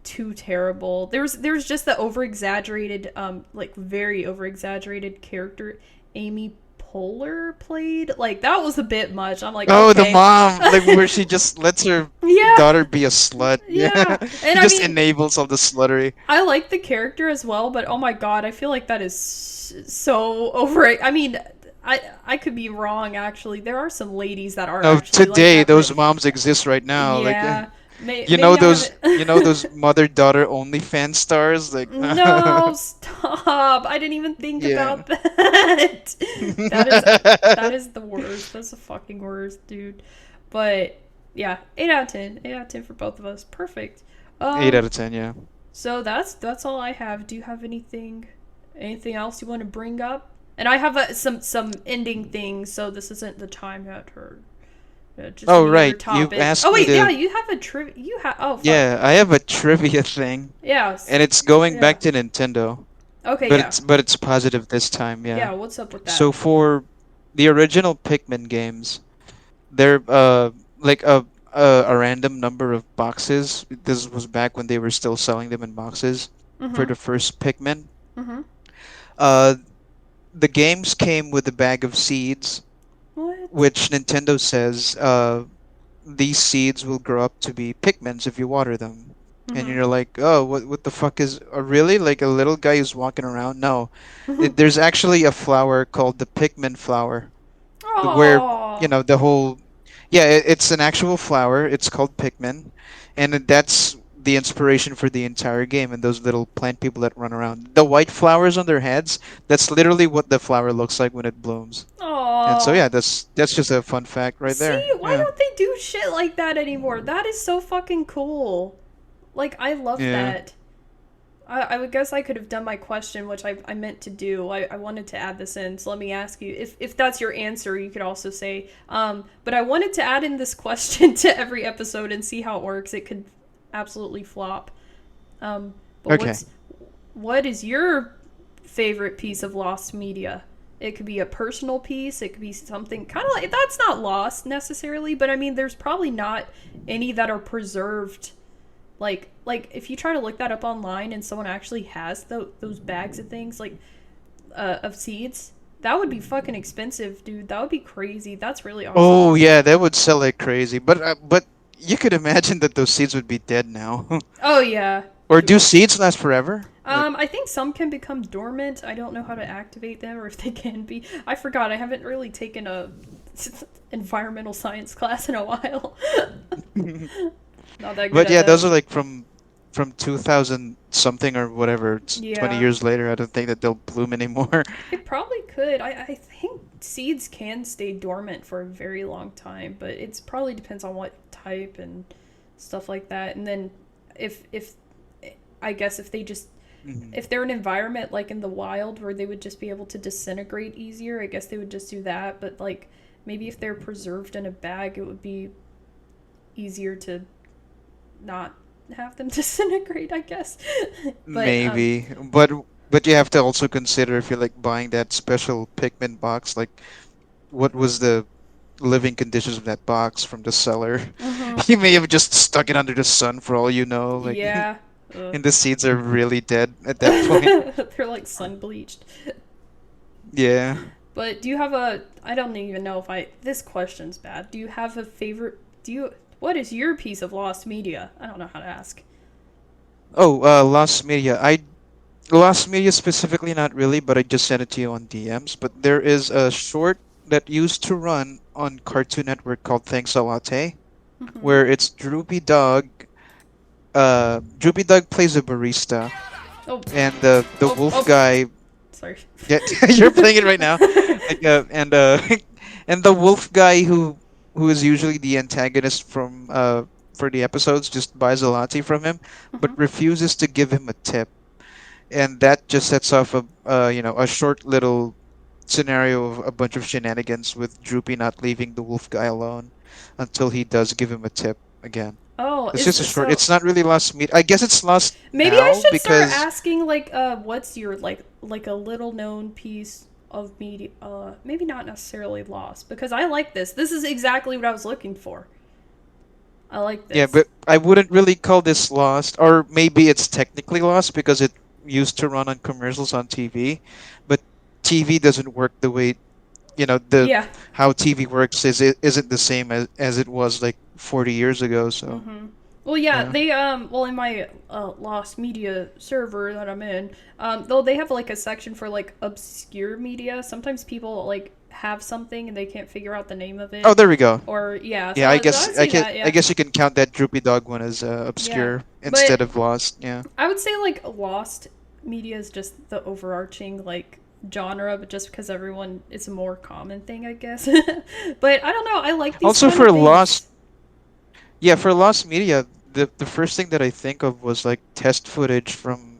too terrible. There's just the over exaggerated, like very over exaggerated character Amy Polar played. Like, that was a bit much. I'm like, Oh, okay. the mom, like where she just lets her Yeah. daughter be a slut. Yeah. She And I just mean, enables all the sluttery. I like the character as well, but oh my god, I feel like that is so over. I mean, I could be wrong. Actually, there are some ladies that are No, actually today like that, those but moms exist right now. yeah, Like, maybe I haven't. you know those mother-daughter OnlyFans stars. Like, No, stop! I didn't even think yeah. about that. That is the worst. That's the fucking worst, dude. But yeah, 8 out of 10. 8 out of 10 for both of us. Perfect. 8 out of 10, yeah. So that's all I have. Do you have anything else you want to bring up? And I have some ending things, so this isn't the time yet or just Oh, any right. other topic. You asked Oh wait, me to. yeah, you have a trivia. You have fuck. Yeah, I have a trivia thing, Yeah. and it's going Yeah. back to Nintendo, Okay. but Yeah. it's positive this time. Yeah. Yeah. What's up with that? So for the original Pikmin games, they're like a random number of boxes. This was back when they were still selling them in boxes for the first Pikmin. Mhm. Uh, the games came with a bag of seeds, What? which Nintendo says these seeds will grow up to be Pikmins if you water them. And you're like, oh, what the fuck is really like a little guy who's walking around? No, there's actually a flower called the Pikmin flower, where Oh. the whole it's an actual flower. It's called Pikmin, and that's the inspiration for the entire game. And those little plant people that run around, the white flowers on their heads, that's literally what the flower looks like when it blooms. And so yeah, that's just a fun fact right there. See, why Yeah. don't they do shit like that anymore? That is so fucking cool. Like, I love Yeah. that. I would guess I could have done my question, which I meant to do. I wanted to add this in, so let me ask you. If that's your answer, you could also say, but I wanted to add in this question to every episode and see how it works. It could absolutely flop. But Okay. what is your favorite piece of lost media? It could be a personal piece. It could be something kind of like, that's not lost necessarily, but I mean, there's probably not any that are preserved. Like if you try to look that up online and someone actually has those bags of things, like of seeds, that would be fucking expensive, dude. That would be crazy. That's really awesome. Oh yeah, that would sell like crazy. But you could imagine that those seeds would be dead now. Oh yeah. Or do seeds last forever? I think some can become dormant. I don't know how to activate them or if they can be. I forgot. I haven't really taken a environmental science class in a while. Not that good But at yeah, that. those are like from 2000 something or whatever. It's 20 Yeah. years later. I don't think that they'll bloom anymore. It probably could. I think seeds can stay dormant for a very long time, but it's probably depends on what type and stuff like that. And then if I guess if they just if they're an environment like in the wild where they would just be able to disintegrate easier, I guess they would just do that. But like maybe if they're preserved in a bag, it would be easier to not have them disintegrate, I guess. But, Maybe. But you have to also consider if you're like buying that special Pikmin box, like what was the living conditions of that box from the seller? You may have just stuck it under the sun for all you know. Like, yeah. and the seeds are really dead at that point. They're like sun bleached. Yeah. But do you have I don't even know if this question's bad. Do you have a favorite, what is your piece of lost media? I don't know how to ask. Oh, Lost Media specifically, not really, but I just sent it to you on DMs. But there is a short that used to run on Cartoon Network called Thanks a Latte, where it's Droopy Dog. Droopy Dog plays a barista, Oh, and the wolf guy. sorry. Yeah, you're playing it right now. Like, and the wolf guy who is usually the antagonist from for the episodes just buys a latte from him, but refuses to give him a tip, and that just sets off a short little scenario of a bunch of shenanigans with Droopy not leaving the wolf guy alone until he does give him a tip again. Oh, It's just a short. It's not really lost meat. I guess it's lost maybe now I should because start asking like what's your like a little known piece of media, maybe not necessarily lost, because I like this. This is exactly what I was looking for. I like this. yeah, but I wouldn't really call this lost, or maybe it's technically lost because it used to run on commercials on TV, but TV doesn't work the way the Yeah. how TV works isn't the same as it was like 40 years ago. So Well, yeah, yeah. they well, in my Lost Media server that I'm in, though they have like a section for like obscure media. Sometimes people like have something and they can't figure out the name of it. Oh, there we go. Or yeah, so Yeah, I I would guess say that, yeah. I guess you can count that Droopy Dog one as Yeah. obscure But instead of Lost. Yeah. I would say like Lost Media is just the overarching like genre, but just because everyone, it's a more common thing, I guess. But I don't know. I like these Also kind for of things. Lost, yeah, for Lost Media, the first thing that I think of was like test footage from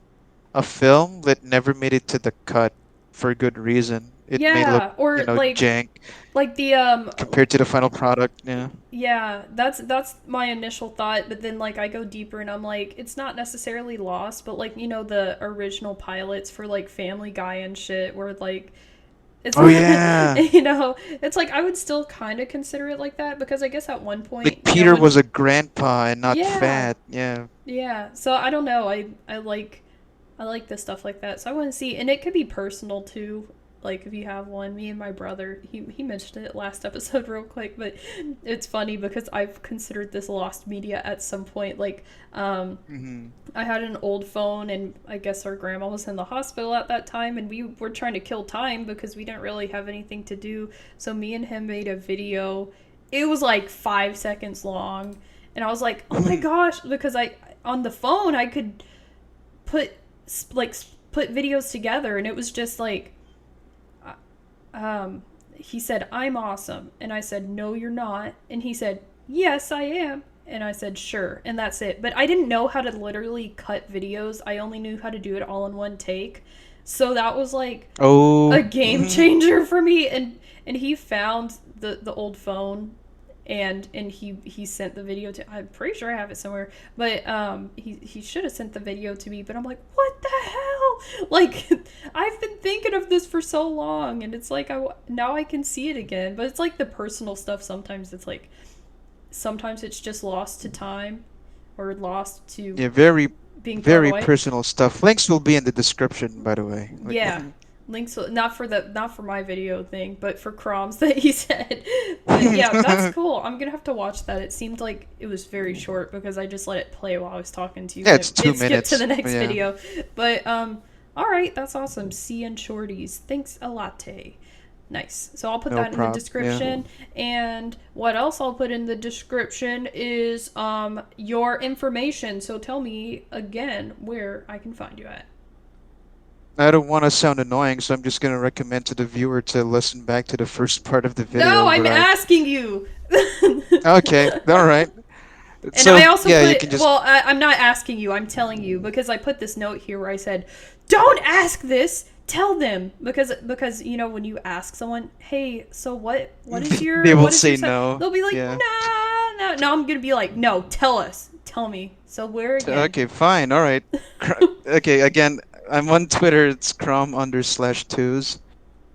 a film that never made it to the cut for good reason. It may look, Yeah, or jank like the compared to the final product. Yeah. yeah, that's my initial thought, but then like I go deeper and I'm like, it's not necessarily Lost, but like the original pilots for like Family Guy and shit, where like it's Oh yeah. it's like I would still kind of consider it like that because I guess at one point Like Peter when, was a grandpa and not Yeah. fat. Yeah. yeah, so I don't know, I like the stuff like that, so I want to see, and it could be personal too. Like if you have one, me and my brother, he mentioned it last episode real quick, but it's funny because I've considered this Lost Media at some point. Like I had an old phone, and I guess our grandma was in the hospital at that time, and we were trying to kill time because we didn't really have anything to do. So me and him made a video. It was like 5 seconds long, and I was like, oh my gosh, because on the phone I could put videos together, and it was just like he said, I'm awesome. And I said, no, you're not. And he said, yes, I am. And I said, sure. And that's it. But I didn't know how to literally cut videos. I only knew how to do it all in one take. So that was like a game changer for me. And he found the old phone, and he sent the video to, I'm pretty sure I have it somewhere, but he should have sent the video to me, but I'm like, what the hell? Like, I've been thinking of this for so long, and it's like now I can see it again. But it's like the personal stuff, sometimes it's like, sometimes it's just lost to time or lost to very being thrown away. personal stuff. Links will be in the description, by the way. Yeah. Links, not for my video thing, but for CROM'S that he said. But yeah, that's cool. I'm gonna have to watch that. It seemed like it was very short because I just let it play while I was talking to you. Yeah, it's 2 minutes. Skip to the next Yeah. video. But all right, that's awesome. C and Shorties, thanks a latte. Nice. So I'll put No that in the prob- description. And what else I'll put in the description is your information. So tell me again where I can find you at. I don't want to sound annoying, so I'm just going to recommend to the viewer to listen back to the first part of the video. No, I'm where asking you. Okay, all right. And So, I also yeah, you put, can just... well, I'm not asking you, I'm telling you, because I put this note here where I said, don't ask this, tell them, because when you ask someone, hey, so what is your... They will what is say your no. They'll be like, Yeah. no, I'm gonna be like, no, tell me. So where again? Okay, fine, all right. Okay, again, I'm on Twitter, it's crom_twos.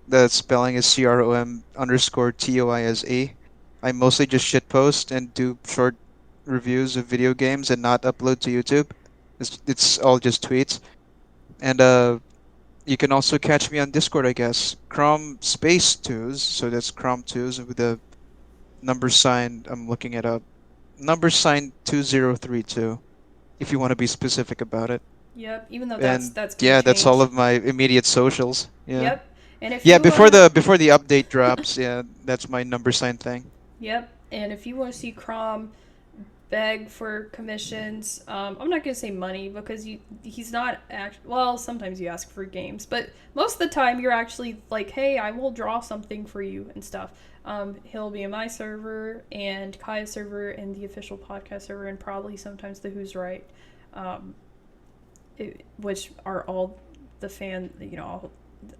The spelling is CROM_TOISE. I mostly just shitpost and do short reviews of video games and not upload to YouTube. It's all just tweets. And you can also catch me on Discord, I guess. Crom_twos, so that's Crom2s with the number sign, I'm looking it up. Number sign 2032, if you want to be specific about it. Yep, even though And that's yeah, that's all changed. of my immediate socials. Yeah. Yep, and if Yeah, you before wanna- the update drops, yeah, that's my number sign thing. Yep, and if you want to see Crom beg for commissions, I'm not gonna say money because he's not well, sometimes you ask for games, but most of the time you're actually like, hey, I will draw something for you and stuff. He'll be in my server and Kaya's server and the official podcast server and probably sometimes the Who's Right, which are all the fan,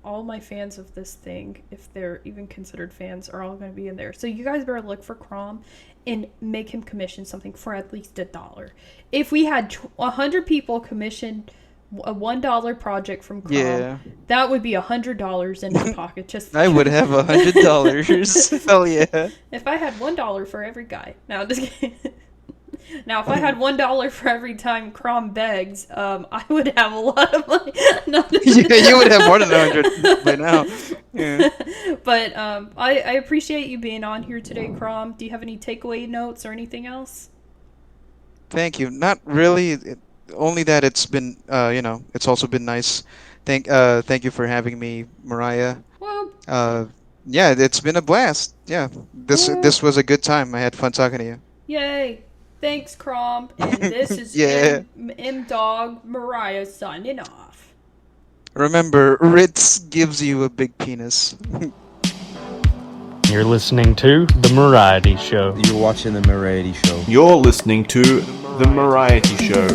all my fans of this thing, if they're even considered fans, are all going to be in there. So you guys better look for Crom and make him commission something for at least $1. If we had 100 people commission a $1 project from Crom, Yeah. that would be $100 in my pocket. Just I would have $100. Hell yeah. if I had $1 for every guy. No, I'm just kidding. Now, if I had $1 for every time Crom begs, I would have a lot of money. No. Yeah, you would have more than 100 by now. Yeah. But I appreciate you being on here today, Crom. Do you have any takeaway notes or anything else? Thank you. Not really. Only that it's been, it's also been nice. Thank you for having me, Mariah. Well, Yeah, it's been a blast. Yeah, this was a good time. I had fun talking to you. yay. Thanks, Crom. And this is Yeah. Mdawg Mariah signing off. Remember, Ritz gives you a big penis. You're listening to The Mariety Show. You're watching the Mariety show. You're listening to The Mariety Show.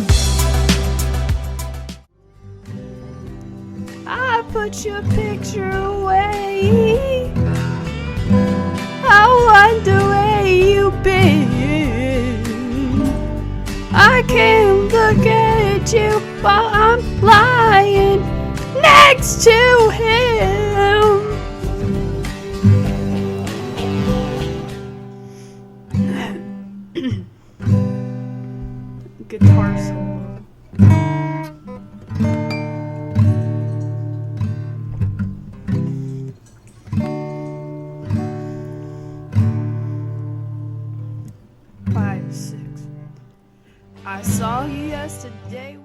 I put your picture away. I wonder where you've been. I can't look at you while I'm lying next to him. Guitar solo. I saw you yesterday.